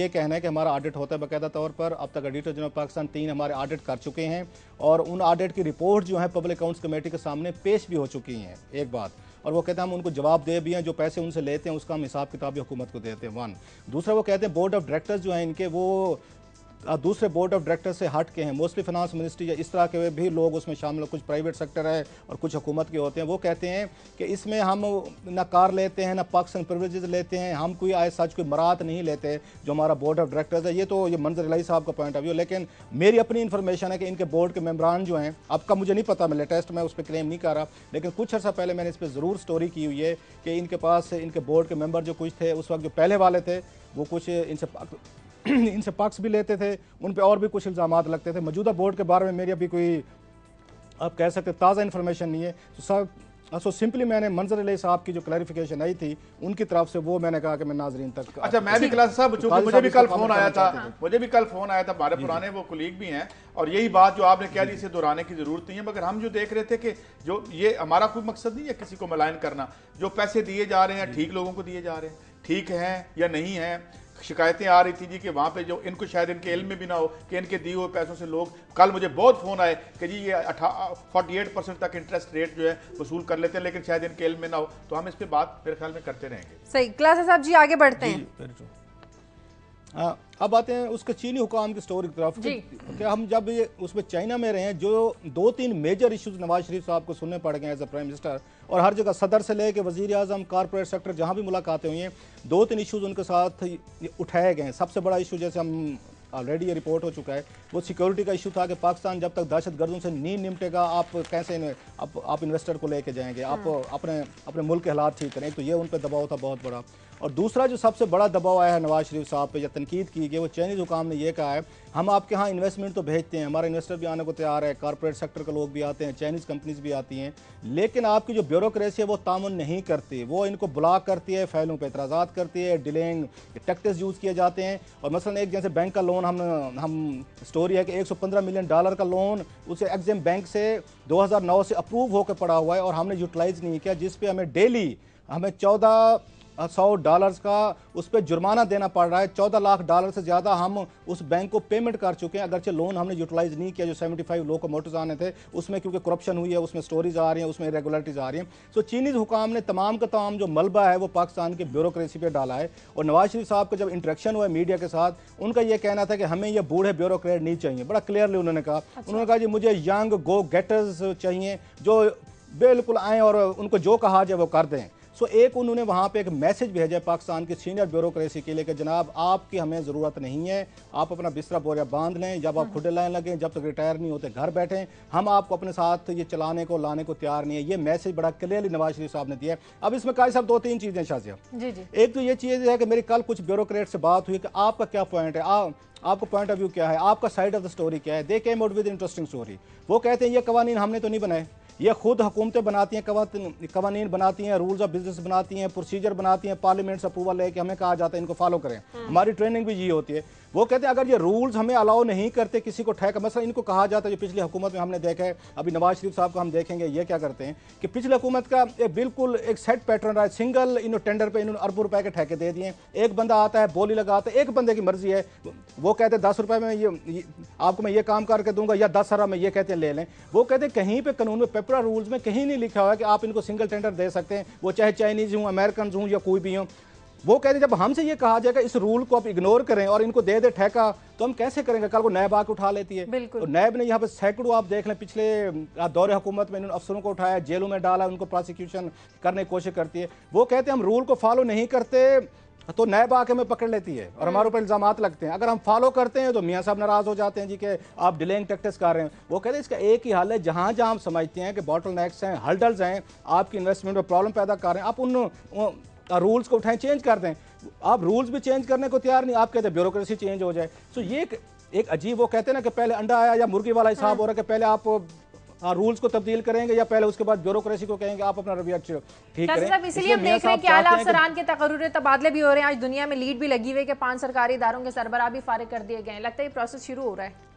कहना है कि हमारा ऑडिट होता है बाकायदा तौर पर। अब तक ऑडिटर जनरल पाकिस्तान 3 हमारे ऑडिट कर चुके हैं और उन ऑडिट की रिपोर्ट जो है पब्लिक अकाउंट्स कमेटी के सामने पेश भी हो चुकी हैं, एक बात। और वो कहते हैं हम उनको जवाब दे भी हैं, जो पैसे उनसे लेते हैं उसका हम हिसाब किताब हुकूमत को देते हैं। 1 दूसरा वो कहते हैं बोर्ड ऑफ डायरेक्टर्स जो हैं इनके वो दूसरे बोर्ड ऑफ डायरेक्टर से हट के हैं, मोस्टली फाइनेंस मिनिस्ट्री या इस तरह के भी लोग उसमें शामिल हैं, कुछ प्राइवेट सेक्टर है और कुछ हुकूमत के होते हैं। वो कहते हैं कि इसमें हम ना कार लेते हैं ना पक्स एंड प्रिविलेजेस लेते हैं, हम कोई आए सच कोई मरात नहीं लेते जो हमारा बोर्ड ऑफ डायरेक्टर्स है। ये तो ये मंजर इलाही साहब का पॉइंट ऑफ व्यू, लेकिन मेरी अपनी इन्फॉर्मेशन है कि इनके बोर्ड के मेम्बरान जो हैं, आपका मुझे नहीं पता, मैं लेटेस्ट में उस पर क्लेम नहीं कर रहा, लेकिन कुछ अर्सा पहले मैंने इस पर ज़रूर स्टोरी की हुई है कि इनके पास इनके बोर्ड के मेम्बर जो कुछ थे उस वक्त जो पहले वाले थे वो कुछ इनसे पक्ष भी लेते थे, उन पे और भी कुछ इल्ज़ामात लगते थे। मौजूदा बोर्ड के बारे में मेरी अभी कोई आप कह सकते ताज़ा इन्फॉर्मेशन नहीं है। तो सो सिंपली मैंने मंजर अली साहब की जो क्लैरिफिकेशन आई थी उनकी तरफ से वो मैंने कहा कि मैं नाजरीन तक। अच्छा, मैं भी क्लास साहब, चूंकि मुझे भी कल फोन आया था, हमारे पुराने वो कुलीग भी हैं, और यही बात जो आपने कह दी इसे दोहराने की जरूरत नहीं है, मगर हम जो देख रहे थे कि जो ये हमारा कोई मकसद नहीं है किसी को मलायन करना, जो पैसे दिए जा रहे हैं ठीक लोगों को दिए जा रहे हैं, ठीक हैं या नहीं हैं। शिकायतें आ रही थी जी कि वहाँ पे जो इनको शायद इनके इल्म में भी ना हो कि इनके दिए हुए पैसों से लोग, कल मुझे बहुत फ़ोन आए कि जी ये 48% तक इंटरेस्ट रेट जो है वसूल कर लेते हैं, लेकिन शायद इनके इल्म में ना हो। तो हम इस पर बात मेरे ख्याल में करते रहेंगे। सही। क्लास साहब जी आगे बढ़ते हैं। अब आते हैं उसके चीनी हुकाम की स्टोरी की तरफ कि हम जब ये उसमें चाइना में रहे हैं, जो 2-3 मेजर इश्यूज नवाज शरीफ साहब को सुनने पड़ गए एज ए प्राइम मिनिस्टर, और हर जगह सदर से लेके वजीर आजम, कॉर्पोरेट सेक्टर, जहाँ भी मुलाकातें हुई हैं 2-3 इश्यूज उनके साथ उठाए गए हैं। सबसे बड़ा इशू जैसे हम ऑलरेडी ये रिपोर्ट हो चुका है वो सिक्योरिटी का इशू था कि पाकिस्तान जब तक दहशतगर्दों से नहीं निपटेगा आप कैसे आप इन्वेस्टर को लेके जाएंगे, आप अपने मुल्क के हालात ठीक करें। तो ये उन पर दबाव था बहुत बड़ा। और दूसरा जो सबसे बड़ा दबाव आया है नवाज शरीफ साहब पे या तनकीद की गई, वो चाइनीज़ हुकाम ने यह कहा है हम आपके यहाँ इन्वेस्टमेंट तो भेजते हैं, हमारा इन्वेस्टर भी आने को तैयार है, कॉर्पोरेट सेक्टर के लोग भी आते हैं, चाइनीज़ कंपनीज भी आती हैं, लेकिन आपकी जो ब्यूरोक्रेसी है वो तामुन नहीं करती, वो इनको ब्लॉक करती है, फाइलों पर एतराज़ात करती है, डिलेइंग टैक्टिक्स यूज़ किए जाते हैं। और मसलन एक जैसे बैंक का लोन हम स्टोरी है कि $115 मिलियन का लोन उसे एग्जिम बैंक से 2009 से अप्रूव होकर पड़ा हुआ है और हमने यूटिलाइज नहीं किया, जिस पे हमें डेली $1400 का उस पर जुर्माना देना पड़ रहा है। $14 लाख से ज़्यादा हम उस बैंक को पेमेंट कर चुके हैं, अगरचे लोन हमने यूटिलाइज नहीं किया। जो 75 लोकोमोटिव्स आने थे उसमें क्योंकि करप्शन हुई है, उसमें स्टोरीज आ रही हैं, उसमें इरेगुलरिटीज आ रही हैं। सो चीनीज़ हुकाम ने तमाम का तमाम जो मलबा है वो पाकिस्तान की ब्यूरोक्रेसी पे डाला है। और नवाज शरीफ साहब का जब इंटरेक्शन हुआ मीडिया के साथ, उनका यह कहना था कि हमें ये बूढ़े ब्यूरोक्रेट नहीं चाहिए, बड़ा क्लियरली उन्होंने कहा। उन्होंने कहा जी मुझे यंग गो गेटर्स चाहिए जो बिल्कुल आएँ और उनको जो कहा जाए वो कर दें। सो एक उन्होंने वहाँ पे एक मैसेज भेजा पाकिस्तान की सीनियर ब्यूरोक्रेसी के लिए कि जनाब आपकी हमें ज़रूरत नहीं है, आप अपना बिस्तरा बोरिया बांध लें, जब आप खुद लाइन लगें, जब तक रिटायर नहीं होते घर बैठें, हम आपको अपने साथ ये चलाने को लाने को तैयार नहीं है। ये मैसेज बड़ा क्लियरली नवाज शरीफ साहब ने दिया है। अब इसमें काजी साहब 2-3 चीज़ें शाजिया जी जी। एक तो ये चीज़ है कि मेरी कल कुछ ब्यूरोक्रेट से बात हुई कि आपका क्या पॉइंट है, आपका पॉइंट ऑफ व्यू क्या है, आपका साइड ऑफ द स्टोरी क्या है। They came out with interesting story. वो कहते हैं ये कवानीन हमने तो नहीं बनाए, ये खुद हुकूमतें बनाती हैं, कवानीन बनाती हैं, रूल्स ऑफ बिजनेस बनाती हैं, प्रोसीजर बनाती हैं, पार्लियामेंट से अप्रूवल लेके हमें कहा जाता है इनको फॉलो करें। हमारी ट्रेनिंग भी ये होती है। वो कहते हैं अगर ये रूल्स हमें अलाउ नहीं करते किसी को ठहका, मसला इनको कहा जाता है, जो पिछली हुकूमत में हमने देखा है, अभी नवाज शरीफ साहब को हम देखेंगे ये क्या करते हैं कि पिछली हुकूमत का बिल्कुल एक सेट पैटर्न रहा है। सिंगल इन्होंने टेंडर पे इन्होंने अरबों रुपए के ठेके दे दिए। एक बंदा आता है, बोली लगाता है, एक बंदे की मर्जी है, वो कहते हैं 10 रुपए में ये आपको मैं ये काम करके दूंगा या 10 अरब में ये कहते हैं ले लें। वो कहते हैं कहीं पे कानून में पेपर रूल्स में कहीं नहीं लिखा हुआ है कि आप इनको सिंगल टेंडर दे सकते हैं, वो चाहे चाइनीज हूँ, अमेरिकन हूँ या कोई भी हो। वो कहते हैं जब हमसे ये कहा जाएगा इस रूल को आप इग्नोर करें और इनको दे दे ठेका, तो हम कैसे करेंगे। कल को नैब आके उठा लेती है। तो नैब ने यहाँ पे सैकड़ों आप देख लें पिछले दौरे हुकूमत में इन्होंने अफसरों को उठाया, जेलों में डाला, उनको प्रोसिक्यूशन करने की कोशिश करती है। वो कहते हैं हम रूल को फॉलो नहीं करते तो नैब आके हमें पकड़ लेती है और हमारे ऊपर इल्जामात लगते हैं। अगर हम फॉलो करते हैं तो मियाँ साहब नाराज हो जाते हैं जी कि आप डिलेइंग टैक्टिक्स कर रहे हैं। वो कहते हैं इसका एक ही हल है, जहाँ जहाँ हम समझते हैं कि बॉटल नेक्स हैं, हर्डल्स हैं, आपकी इन्वेस्टमेंट में प्रॉब्लम पैदा कर रहे हैं, आप उन रूल्स को उठाएं, चेंज कर दें। आप रूल्स भी चेंज करने को तैयार नहीं, आप कहते हैं ब्यूरोक्रेसी चेंज हो जाए। तो ये एक अजीब, वो कहते हैं ना कि पहले अंडा आया या मुर्गी वाला हिसाब हो रहा है कि पहले आप रूल्स को तब्दील करेंगे या पहले उसके बाद ब्यूरोक्रेसी को कहेंगे आप अपना रवैया ठीक करें। इसलिए हम देख रहे हैं कि आला अफसरान के तकर्रुर तबादले भी हो रहे हैं। आज दुनिया में लीड भी लगी हुई है कि 5 सरकारी इदारों के सरबराह भी फारिग कर दिए गए हैं। लगता है ये प्रोसेस शुरू हो रहा है।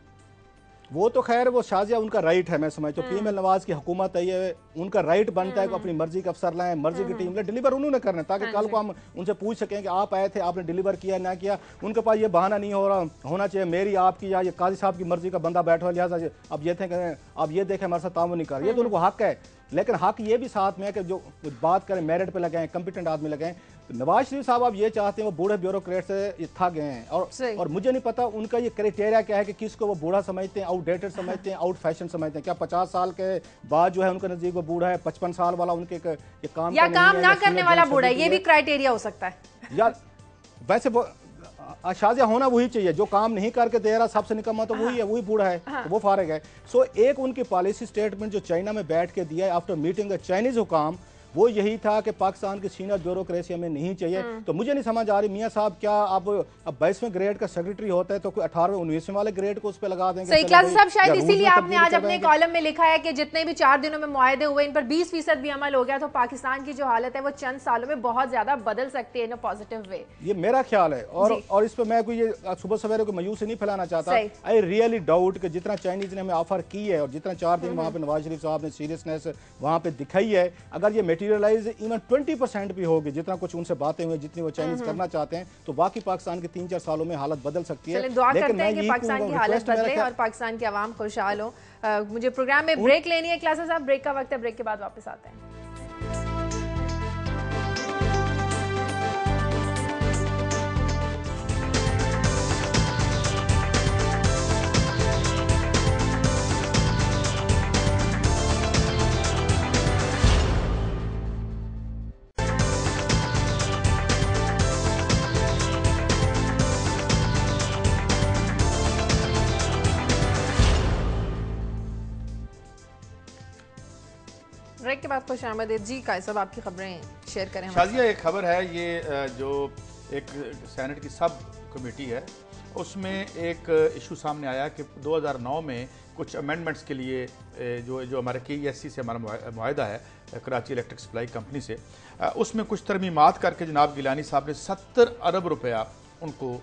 वो तो खैर वो शाजिया उनका राइट है, मैं समझता हूँ पीएम नवाज की हुकूमत है, ये उनका राइट बनता है कि अपनी मर्जी का अफसर लाएं, मर्जी की टीम लाएं, डिलीवर उन्होंने करना है ताकि कल को हम उनसे पूछ सकें कि आप आए थे, आपने डिलीवर किया ना किया। उनके पास ये बहाना नहीं होना चाहिए मेरी आपकी या ये काजी साहब की मर्जी का बंदा बैठा हो, लिहाजा अब ये थे अब ये देखें हमारे साथ ताउन नहीं कर, ये तो उनको हक है। लेकिन हक ये भी साथ में है कि जो बात करें मेरिट पे लगाएं, कम्पिटेंट आदमी लगाएं। नवाज शरीफ साहब आप ये चाहते हैं वो बूढ़े ब्यूरोक्रेट से थक गए हैं और मुझे नहीं पता उनका ये क्राइटेरिया क्या है कि किसको वो बूढ़ा समझते हैं, आउटडेटेड समझते हैं, आउट फैशन समझते हैं। क्या 50 साल के बाद जो है उनके नजदीक वो बूढ़ा है, 55 साल वाला उनके ये काम या काम ना करने वाला बूढ़ा है, ये भी क्राइटेरिया हो सकता है। यार वैसे वो शाजिया होना वही चाहिए, जो काम नहीं करके दे रहा सबसे निकम्मा तो वही है, वही बूढ़ा है, तो वो फारिग है। सो एक उनकी पॉलिसी स्टेटमेंट जो चाइना में बैठ के दिया है आफ्टर मीटिंग द चाइनीज हुकाम, वो यही था कि पाकिस्तान की सीनियर ब्यूरोक्रेसी हमें नहीं चाहिए। तो मुझे नहीं समझ आ रही मियाँ साहब क्या अब 22वें ग्रेड का सेक्रेटरी होता है तो कोई 18वें 19वें वाले ग्रेड को उस पर लगा देंगे। सही क्लास साहब, शायद इसीलिए आपने आज अपने कॉलम में लिखा है कि जितने भी 4 दिनों में मुआहदे हुए इन पर 20% भी अमल हो गया तो पाकिस्तान की जो हालत है वो चंद सालों में बहुत ज्यादा बदल सकती है इन पॉजिटिव वे। ये मेरा ख्याल है और इस पर मैं कोई ये सुबह सवेरे को मायूसी नहीं फैलाना चाहता। आई रियली डाउट कि जितना चाइनीज ने हमें ऑफर की है और जितना 4 दिन वहाँ पे नवाज शरीफ साहब ने सीरियसनेस वहाँ पे दिखाई है, अगर ये मटेरियलाइज इवन 20% भी होगी, जितना कुछ उनसे बातें हुई, जितनी वो चाइनीज करना चाहते हैं, तो बाकी पाकिस्तान के 3-4 सालों में हालत बदल सकती है। दुआ करते हैं कि पाकिस्तान की हालत बदले और पाकिस्तान की आवाम खुशहाल हो। मुझे प्रोग्राम में ब्रेक लेनी है क्लासेस साहब, ब्रेक का वक्त है, ब्रेक के बाद वापस आते हैं। ब्रेक के बाद खुश आमदीद जी। कायद साहब आपकी खबरें शेयर करें। शाजिया एक खबर है, ये जो एक सेनेट की सब कमेटी है उसमें एक इशू सामने आया कि 2009 में कुछ अमेंडमेंट्स के लिए जो हमारे KESC से हमारा मुआहदा है कराची इलेक्ट्रिक सप्लाई कंपनी से, उसमें कुछ तरमीमात करके जनाब गिलानी साहब ने 70 अरब रुपया उनको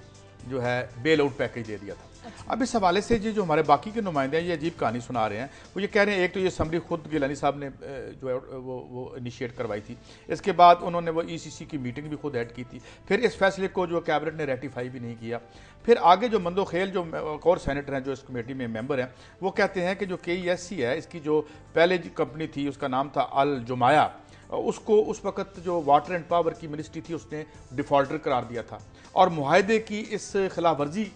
जो है बेल आउट पैकेज दे दिया था। अब इस हवाले से जो हमारे बाकी के नुमाइंदे हैं ये अजीब कहानी सुना रहे हैं। वो ये कह रहे हैं एक तो ये असम्बली खुद गिलानी साहब ने जो है वो इनिशिएट करवाई थी, इसके बाद उन्होंने वो ECC की मीटिंग भी खुद ऐड की थी, फिर इस फैसले को जो कैबिनेट ने रेटिफाई भी नहीं किया। फिर आगे जो मंदो खेल जो और सेनेटर हैं जो इस कमेटी में मेंबर हैं, वो कहते हैं कि जो KESC है इसकी जो पहले कंपनी थी उसका नाम था अल जुमाया, उसको उस वक्त जो वाटर एंड पावर की मिनिस्ट्री थी उसने डिफॉल्टर करार दिया था और मुआहदे की इस खिलाफ वर्जी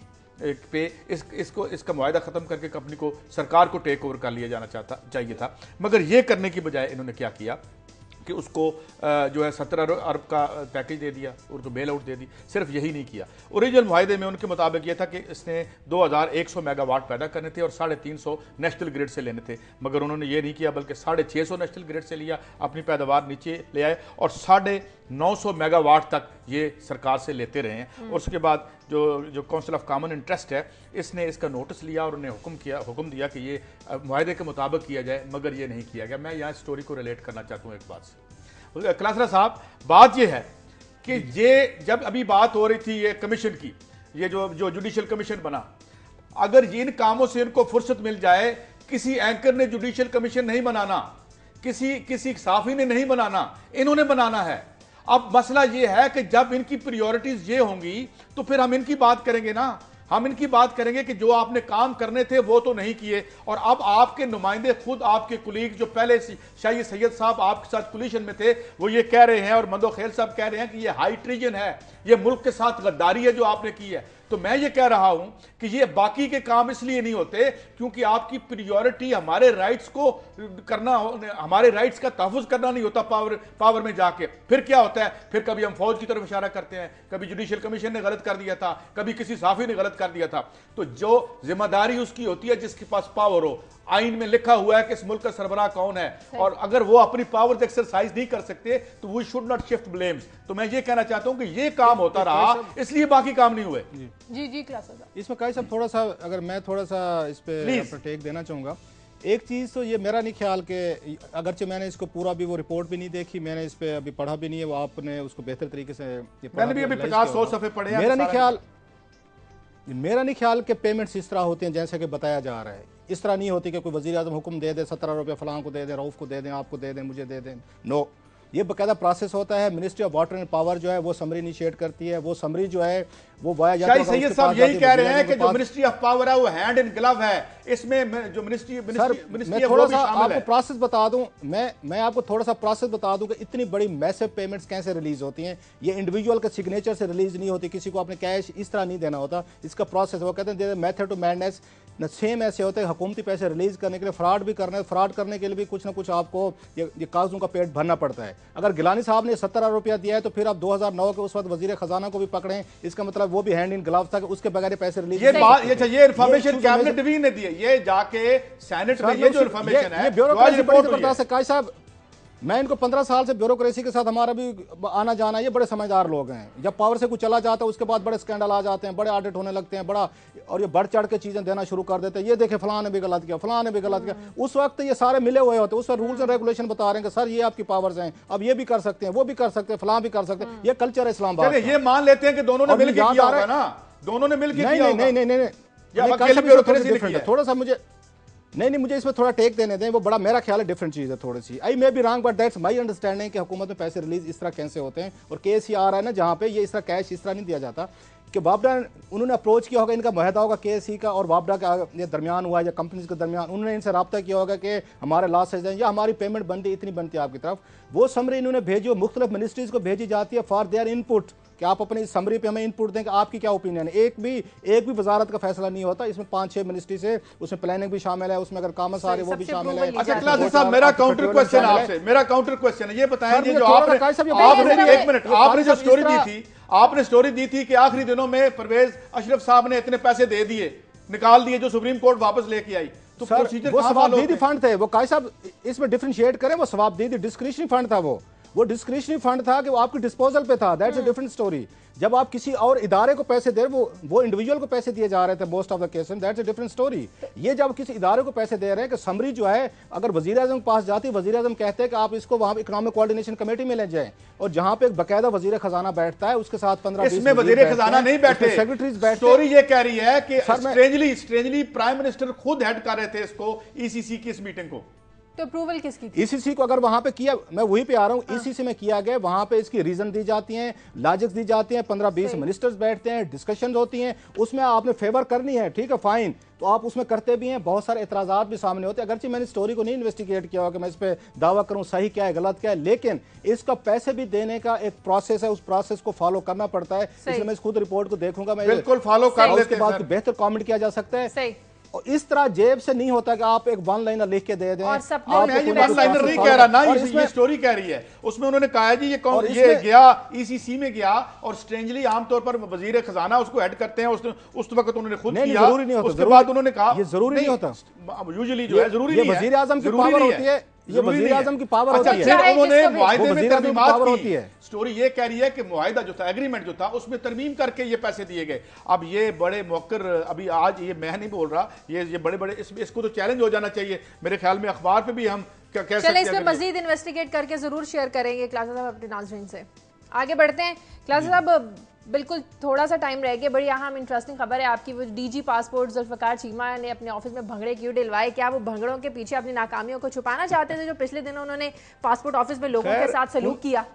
पे इसका मुआहदा ख़त्म करके कंपनी को सरकार को टेक ओवर कर लिया जाना चाहिए था। मगर ये करने की बजाय इन्होंने क्या किया कि उसको जो है 17 अरब का पैकेज दे दिया, उनको बेल आउट दे दी। सिर्फ यही नहीं किया, ओरिजिनल मुआहदे में उनके मुताबिक यह था कि इसने 2100 मेगावाट पैदा करने थे और 350 नेशनल ग्रिड से लेने थे, मगर उन्होंने ये नहीं किया बल्कि 650 नेशनल ग्रिड से लिया, अपनी पैदावार नीचे ले आए और 950 मेगावाट तक ये सरकार से लेते रहे हैं। और उसके बाद जो काउंसिल ऑफ कॉमन इंटरेस्ट है इसने इसका नोटिस लिया और उन्हें हुक्म दिया कि ये मुआहदे के मुताबिक किया जाए, मगर ये नहीं किया गया। मैं यहाँ स्टोरी को रिलेट करना चाहता हूँ एक बात से। क्लासरा साहब, बात ये है कि ये जब अभी बात हो रही थी ये कमीशन की, ये जो जुडिशियल कमीशन बना, अगर इन कामों से इनको फुर्सत मिल जाए, किसी एंकर ने जुडिशियल कमीशन नहीं बनाना, किसी साफी ने नहीं बनाना, इन्होंने बनाना है। अब मसला यह है कि जब इनकी प्रायोरिटीज ये होंगी तो फिर हम इनकी बात करेंगे ना, हम इनकी बात करेंगे कि जो आपने काम करने थे वो तो नहीं किए। और अब आपके नुमाइंदे खुद आपके कुलीग जो पहले शाही सैयद साहब आपके साथ कोलिशन में थे वो ये कह रहे हैं, और मंदो खेल साहब कह रहे हैं कि ये हाई ट्रीजन है, ये मुल्क के साथ गद्दारी है जो आपने की है। तो मैं ये कह रहा हूं कि ये बाकी के काम इसलिए नहीं होते क्योंकि आपकी प्रायोरिटी हमारे राइट्स को करना, हमारे राइट्स का तहफ़्फ़ुज़ करना नहीं होता पावर में जाके। फिर क्या होता है, फिर कभी हम फौज की तरफ इशारा करते हैं, कभी जुडिशियल कमीशन ने गलत कर दिया था, कभी किसी साफी ने गलत कर दिया था। तो जो जिम्मेदारी उसकी होती है जिसके पास पावर हो, आइन में लिखा हुआ है कि इस मुल्क का सरबराह कौन है, और अगर वो अपनी पावर एक्सरसाइज नहीं कर सकते तो we should not shift blames. तो मैं ये कहना चाहता हूं कि ये काम होता रहा इसलिए बाकी काम नहीं हुए। जी क्लास इसमें काई साहब थोड़ा सा, अगर मैं थोड़ा सा इस पे टेक देना चाहूंगा। एक चीज तो ये मेरा नहीं ख्याल कि, अगरचे मैंने इसको पूरा भी वो रिपोर्ट भी नहीं देखी, मैंने इस पे अभी पढ़ा भी नहीं है, वो आपने उसको बेहतर तरीके से मैंने भी अभी 50-100 सफ़े पढ़े हैं। मेरा नहीं ख्याल कि पेमेंट्स इस तरह होते हैं जैसे कि बताया जा रहा है। इस तरह नहीं होती कि कोई वज़ीर आज़म हुक्म दे दे 17 रुपये फलां को दे दें, रऊफ़ को दे दें, आपको दे दें, मुझे दे दें। नो, ये बाकायदा प्रोसेस होता है। Ministry of water and power जो है वो समरी इनिशिएट करती है, वो समरी जो है वो वाया जाता है। सैयद साहब यही कह रहे हैं कि जो मिनिस्ट्री ऑफ पावर है वो हैंड इन ग्लव है, इसमें जो मिनिस्ट्री मैं थोड़ा सा आपको प्रोसेस बता दूं, मैं आपको थोड़ा सा प्रोसेस बता दूं कि इतनी बड़ी मैसिव पेमेंट्स कैसे रिलीज होती हैं। ये इंडिविजुअल के सिग्नेचर से रिलीज नहीं होती, किसी को आपने कैश इस तरह नहीं देना होता। इसका प्रोसेस वो कहते हैं मेथड टू मैडनेस न सेम ऐसे होते हैं। हुकूमती पैसे रिलीज करने के लिए फ्रॉड भी करना है, फ्रॉड करने के लिए भी कुछ ना कुछ आपको ये कागजों का पेट भरना पड़ता है। अगर गिलानी साहब ने 17 रुपया दिया है तो फिर आप 2009 के उस वक्त वजीर खजाना को भी पकड़े, इसका मतलब वो भी हैंड इन ग्लव था कि उसके बगैर पैसे रिलीज। ये इन्फॉर्मेशन कैबिनेट डिवीजन ने दी है, ये जाके सेनेट में ये जो इन्फॉर्मेशन है ब्यूरोक्रेसी बड़ी जबरदस्त है। काई साहब, मैं इनको 15 साल से ब्यूरोक्रेसी के साथ हमारा भी आना जाना, ये बड़े समझदार लोग हैं। जब पावर से कुछ चला जाता है उसके बाद बड़े स्कैंडल आ जाते हैं, बड़े ऑडिट होने लगते हैं, बड़ा और ये बढ़ चढ़ के चीजें देना शुरू कर देते हैं। ये देखे फलां ने भी गलत किया, फलां ने भी गलत किया। उस वक्त ये सारे मिले हुए होते हैं, उस वक्त रूल्स एंड रेगुलेशन बता रहे हैं कि सर ये आपकी पावर्स हैं, अब ये भी कर सकते हैं, वो भी कर सकते हैं, फलां भी कर सकते हैं। ये कल्चर है इस्लामाबाद। ये मान लेते हैं कि दोनों ने मिलकर किया होगा ना, दोनों ने मिलकर किया होगा। नहीं, थोड़ा सा मुझे इसमें थोड़ा टेक देने दें। वो बड़ा मेरा ख्याल है डिफरेंट चीज़ है थोड़ी सी। I may be wrong but that's my understanding कि हुकूमत में पैसे रिलीज इस तरह कैसे होते हैं। और केस ही आ रहा है ना जहाँ पे ये इस तरह कैश इस तरह नहीं दिया जाता कि वापडा उन्होंने अप्रोच किया होगा, इनका मुआहदा होगा केएससी का और वापडा का ये दरमियान हुआ या कंपनीज के दरमियान, उन्होंने इनसे रब्ता किया होगा कि हमारे लॉसेज हैं या हमारी पेमेंट बनती इतनी बनती है आपकी तरफ। वो समरी इन्होंने भेजी, मुख्तलिफ मिनिस्ट्रीज को भेजी जाती है फॉर देयर इनपुट कि आप अपनी समरी पे हमें इनपुट दें कि आपकी क्या ओपिनियन है। एक भी वजारत का फैसला नहीं होता, इसमें 5-6 मिनिस्ट्री से, उसमें प्लानिंग भी शामिल है, उसमें अगर कॉमर्स आ रहे वो भी शामिल है। अच्छा क्लास साहब, मेरा काउंटर क्वेश्चन आपसे, मेरा काउंटर क्वेश्चन है, ये बताएं जो आपने एक मिनट आपने जो स्टोरी दी थी, आपने स्टोरी दी थी कि आखिरी दिनों में परवेज अशरफ साहब ने इतने पैसे दे दिए, निकाल दिए जो सुप्रीम कोर्ट वापस लेके आई, तो प्रोसीजर वो सवाबदीदी फंड थे। वो काई साहब इसमें डिफरेंशिएट करें, वो सवाबदीदी डिस्क्रिशनरी फंड था, वो डिस्क्रिशनरी फंड था कि वो आपकी डिस्पोजल पे था। That's a different story. जब आप किसी और इदारे को पैसे दे, वो इंडिविजुअल को पैसे दिए जा रहे थे मोस्ट ऑफ द केस में, दैट्स अ डिफरेंट स्टोरी। ये जब किसी इदारे को पैसे दे रहे हैं कि समरी जो है अगर वजीर आजम के पास जाती, वजीर आजम कहते हैं कि आप इसको वहां इकोनॉमिक कोऑर्डिनेशन कमेटी में ले जाएं, और जहां पे एक बाकायदा वजीर खजाना बैठता है उसके साथ 15-20 इसमें वजीर खजाना नहीं बैठे, सेक्रेटरीज बैठे। स्टोरी ये कह रही है कि स्ट्रेंजली प्राइम मिनिस्टर खुद हेड कर रहे थे इसको, ईसीसी की इस मीटिंग को। तो अप्रूवल किसकी थी? ईसीसी को अगर वहां पे किया, मैं वही पे आ रहा हूं, ईसीसी में किया गया, वहां पे इसकी रीजन दी जाती हैं, लॉजिक्स दी जाती हैं, 15-20 मिनिस्टर्स बैठते हैं, डिस्कशन होती हैं, उसमें आपने फेवर करनी है, ठीक है फाइन, तो आप उसमें करते भी हैं। बहुत सारे एतराजात भी सामने होते हैं, अगरचे मैंने स्टोरी को नहीं इन्वेस्टिगेट किया होगा कि मैं इस पे दावा करूं सही क्या है गलत क्या है, लेकिन इसका पैसे भी देने का एक प्रोसेस है, उस प्रोसेस को फॉलो करना पड़ता है। इसलिए मैं खुद रिपोर्ट को देखूंगा, मैं बिल्कुल फॉलो कर लेते हैं, उसके बाद बेहतर कमेंट किया जा सकता है। और इस तरह जेब से नहीं होता कि आप एक वन लाइनर लिख के दे दें। और मैं ये वन लाइनर नहीं कह रहा ना, ये स्टोरी कह रही है। उसमें उन्होंने कहा है जी ये गया ईसीसी में गया और स्ट्रेंजली आमतौर पर वजीर खजाना उसको ऐड करते हैं, उस वक्त उन्होंने खुद किया, जरूरी नहीं होता। उसके बाद उन्होंने कहा ये जरूरी नहीं होता, यूजुअली जो है जरूरी नहीं है, वजीर आजम की पावर होती है, ये वजीर आजम की पावर होती है। फिर उन्होंने मुआहदे में तरमीमात पावर होती है। स्टोरी ये कह रही है कि मुआहदा जो था, एग्रीमेंट जो था, उसमें तरमीम करके ये पैसे दिए गए। अब ये बड़े मौकर, अभी आज ये मैं नहीं बोल रहा, ये बड़े बड़े इसको तो चैलेंज हो जाना चाहिए मेरे ख्याल में। अखबार पे भी हम क्या कह सकते हैं, इसमें मजीद इन्वेस्टिगेट करके जरूर शेयर करेंगे क्लासा साहब अपने नाज़रीन से। आगे बढ़ते हैं क्लासा साहब, बिल्कुल थोड़ा सा टाइम रह गया, बड़ी अहम इंटरेस्टिंग खबर है आपकी। वो डीजी पासपोर्ट जुल्फकार चीमा ने अपने ऑफिस में भंगड़े क्यों दिलवाए? क्या वो भंगड़ों के पीछे अपनी नाकामियों को छुपाना चाहते थे जो पिछले दिनों उन्होंने पासपोर्ट ऑफिस में लोगों के साथ सलूक किया?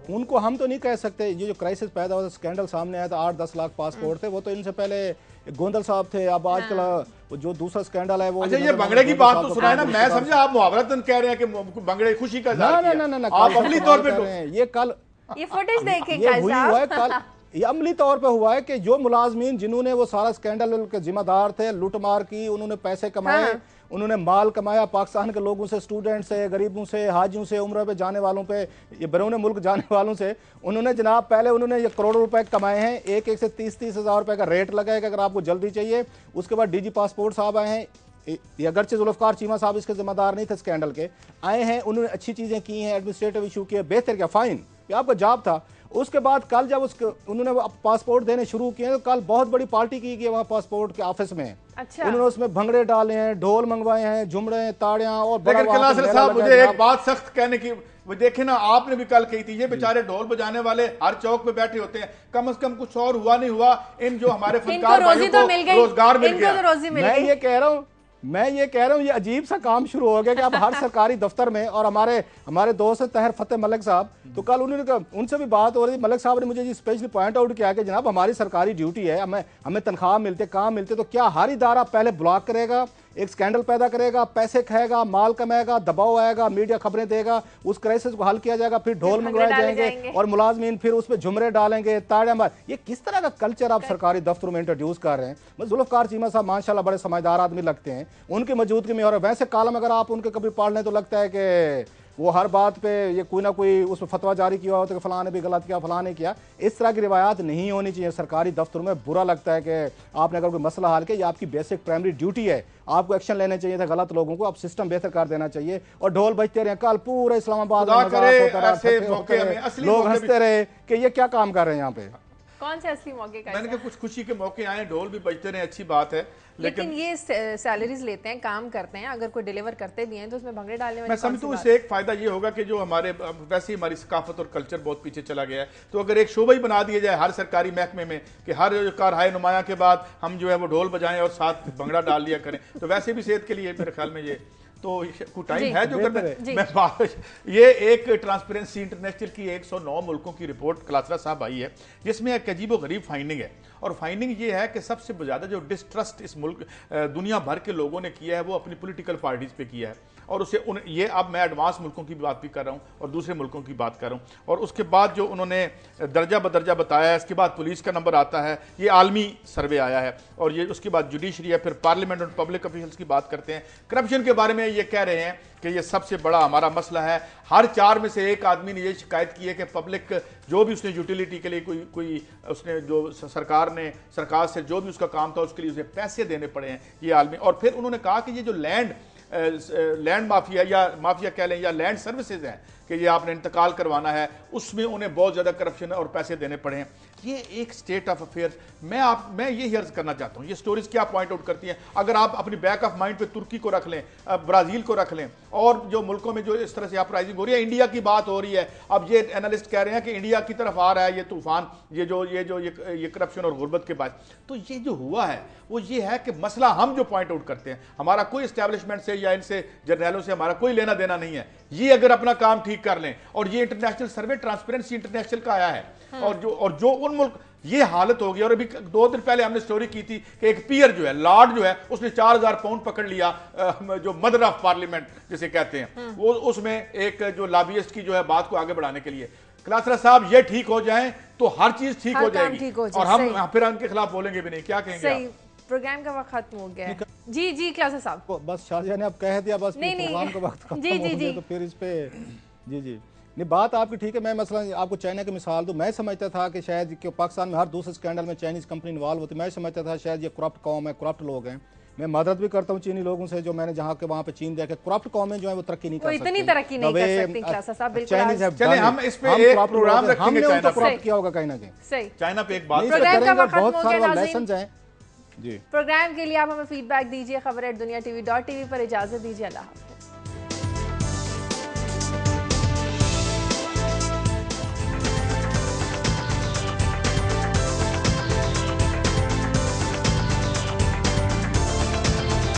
उनको हम तो नहीं कह सकते। ये जो क्राइसिस पैदा हुआ, स्कैंडल सामने आया था, 8-10 लाख पासपोर्ट थे, वो तो इनसे पहले गोंदल साहब थे। अब आजकल जो दूसरा स्कैंडल है वो, अच्छा ये भंगड़े की बात तो सुना है ना, मैं समझा आप मुहावरतन कह रहे हैं कि भंगड़े खुशी का ना, आप अमली तौर पे ये कल ये फुटेज देखें, ये हुआ है कल, ये अमली तौर पे हुआ है कि जो मुलाजमीन जिन्होंने वो सारा स्कैंडल के जिम्मेदार थे, लूटमार की, उन्होंने पैसे कमाए, उन्होंने माल कमाया पाकिस्तान के लोगों से, स्टूडेंट से, गरीबों से, हाजियों से, उम्र पे जाने वालों पे, ये बैरून मुल्क जाने वालों से, उन्होंने जनाब पहले उन्होंने ये करोड़ों रुपए कमाए हैं। एक से 30-30 हज़ार रुपए का रेट लगाएगा अगर आपको जल्दी चाहिए। उसके बाद डीजी पासपोर्ट साहब आए हैं, ये अगरचे जुल्फकार चीमा साहब इसके जिम्मेदार नहीं थे स्कैंडल के, आए हैं, उन्होंने अच्छी चीज़ें की हैं, एडमिनिस्ट्रेटिव इशू किए, बेहतर किया, फाइन, ये आपका जॉब था। उसके बाद कल जब उन्होंने पासपोर्ट देने शुरू किए तो कल बहुत बड़ी पार्टी की गई वहाँ पासपोर्ट के ऑफिस में। अच्छा। उन्होंने उसमें भंगड़े डाले हैं, ढोल मंगवाए हैं, झुमड़े, ताड़ियां और लेकिन क्लासर साहब मुझे एक बात सख्त कहने की, वो देखे ना आपने भी कल कही थी, ये बेचारे ढोल बजाने वाले हर चौक पे बैठे होते हैं, कम से कम कुछ और हुआ नहीं हुआ, इन जो हमारे फनकार भाइयों को रोजगार मिल गया। मैं ये कह रहा हूँ ये अजीब सा काम शुरू हो गया कि अब हर सरकारी दफ्तर में, और हमारे दोस्त तहर फतेह मलिक साहब, तो कल उन्होंने उनसे भी बात हो रही थी, मलिक साहब ने मुझे स्पेशली पॉइंट आउट किया कि जनाब हमारी सरकारी ड्यूटी है, हमें तनख्वाह मिलते, काम मिलते, तो क्या हर इदारा पहले ब्लॉक करेगा, एक स्कैंडल पैदा करेगा, पैसे खाएगा, माल कमाएगा, दबाव आएगा, मीडिया खबरें देगा, उस क्राइसिस को हल किया जाएगा, फिर ढोल मंगवाए जाएंगे और मुलाजमीन फिर उसमें झुमरे डालेंगे, ताड़ियां मार। ये किस तरह का कल्चर आप सरकारी दफ्तरों में इंट्रोड्यूस कर रहे हैं? जुल्फकार चीमा साहब माशाल्लाह बड़े समझदार आदमी लगते हैं, उनकी मौजूदगी में, और वैसे कॉलम अगर आप उनके कभी पढ़ लें तो लगता है कि वो हर बात पे ये कोई ना कोई उसमें फतवा जारी किया होता है कि फलां ने भी गलत किया, फलां ने किया। इस तरह की रिवायात नहीं होनी चाहिए सरकारी दफ्तरों में। बुरा लगता है कि आपने अगर कोई मसला हल किया, ये आपकी बेसिक प्राइमरी ड्यूटी है, आपको एक्शन लेने चाहिए था गलत लोगों को, आप सिस्टम बेहतर कर देना चाहिए। और ढोल बजते रहे, कल पूरे इस्लामाबाद लोग हंसते रहे कि ये क्या काम कर रहे हैं यहाँ पे। कौन से असली मौके का? मैंने कहा कुछ खुशी के मौके आए, ढोल भी बजते रहे, अच्छी बात है, लेकिन ये सैलरीज लेते हैं, काम करते हैं, अगर कोई डिलीवर करते भी हैं तो उसमें भंगड़े डालने में मैं समझता हूँ इससे एक फायदा ये होगा कि जो हमारे वैसे ही हमारी सकाफत और कल्चर बहुत पीछे चला गया है, तो अगर एक शोबा ही बना दिया जाए हर सरकारी महकमे में कि हर कारहाय नुमाया के बाद हम जो है वो ढोल बजाएं और साथ भंगड़ा डाल लिया करें, तो वैसे भी सेहत के लिए मेरे ख्याल में ये तो टाइम है जो करना। ये एक ट्रांसपेरेंसी इंटरनेशनल की 109 मुल्कों की रिपोर्ट क्लासरा साहब आई है, जिसमें एक अजीबो गरीब फाइंडिंग है, और फाइंडिंग ये है कि सबसे ज़्यादा जो डिस्ट्रस्ट इस मुल्क दुनिया भर के लोगों ने किया है वो अपनी पॉलिटिकल पार्टीज पे किया है, और उसे ये अब मैं एडवांस मुल्कों की बात भी कर रहा हूँ और दूसरे मुल्कों की बात कर रहा हूँ, और उसके बाद जो उन्होंने दर्जा बदर्जा बताया है, इसके बाद पुलिस का नंबर आता है, ये आलमी सर्वे आया है, और ये उसके बाद जुडिशरी है, फिर पार्लियामेंट और पब्लिक ऑफिशियल्स की बात करते हैं। करप्शन के बारे में ये कह रहे हैं कि ये सबसे बड़ा हमारा मसला है, हर 4 में से एक आदमी ने ये शिकायत की है कि पब्लिक जो भी उसने यूटिलिटी के लिए कोई उसने जो सरकार से जो भी उसका काम था उसके लिए उसे पैसे देने पड़े हैं, ये आलमी। और फिर उन्होंने कहा कि ये जो लैंड माफिया या माफिया कह लें या लैंड सर्विसेज हैं कि ये आपने इंतकाल करवाना है, उसमें उन्हें बहुत ज़्यादा करप्शन और पैसे देने पड़े हैं। ये एक स्टेट ऑफ अफेयर्स। मैं ये अर्ज करना चाहता हूँ, ये स्टोरीज क्या पॉइंट आउट करती हैं। अगर आप अपनी बैक ऑफ माइंड पे तुर्की को रख लें, ब्राज़ील को रख लें, और जो मुल्कों में जो इस तरह से अपराइजिंग हो रही है, इंडिया की बात हो रही है, अब ये एनालिस्ट कह रहे हैं कि इंडिया की तरफ आ रहा है ये तूफान, ये करप्शन और गुर्बत के बाद। तो ये जो हुआ है वो ये है कि मसला हम जो पॉइंट आउट करते हैं, हमारा कोई इस्टेब्लिशमेंट से या इनसे जर्नैलों से हमारा कोई लेना देना नहीं है। ये अगर अपना काम ठीक कर लें, और ये इंटरनेशनल सर्वे ट्रांसपेरेंसी इंटरनेशनल का आया है, और जो उन मुल्क ये हालत हो गई। और अभी 2 दिन पहले हमने स्टोरी की थी कि एक पीयर जो है, लॉर्ड जो है, उसने 4000 पाउंड पकड़ लिया, जो मदर ऑफ पार्लियामेंट जिसे कहते हैं, वो उसमें एक जो लॉबियस्ट की जो है बात को आगे बढ़ाने के लिए। क्लासरा साहब ये ठीक हो जाए तो हर चीज ठीक हो जाएगी, और हम फिर उनके खिलाफ बोलेंगे भी नहीं। क्या कहेंगे आप? प्रोग्राम का वक्त खत्म हो गया है। जी जी क्लासा साहब, बस शाहजिया ने अब कह दिया, बस नहीं, प्रोग्राम का वक्त खत्म जी, हो जी, गया, जी। तो फिर इस पे जी जी नहीं, बात आपकी ठीक है। मैं मसला आपको चाइना की मिसाल दूं, मैं समझता था कि शायद कि पाकिस्तान में हर दूसरे स्कैंडल में चाइनीज कंपनी इन्वॉल्व होती, मैं समझता था शायद ये करप्ट कौम है, करप्ट लोग हैं। मैं मदद भी करता हूँ चीनी लोगों से, जो मैंने जहाँ के वहाँ पे चीन देखे करप्ट कौमें जो है वो तरक्की नहीं वो कर सकती, इतनी तरक्की नहीं कर सकती क्लासा साहब, बिल्कुल चाइनीज आज- चलिए हम इस पे एक प्रोग्राम रखेंगे हमने चाइना उनको पे। करप्ट किया होगा कहीं ना कहीं, सही। चाइना पे एक बात नहीं, इस पे प्रोग्राम का करेंगे, वक्त खत्म बहुत हो सारे गया, लेसन हैं जी। प्रोग्राम के लिए आप हमें फीडबैक दीजिए, खबर@दुनिया TV.tv पर। इजाजत दीजिए, अल्लाह हाफ़िज़।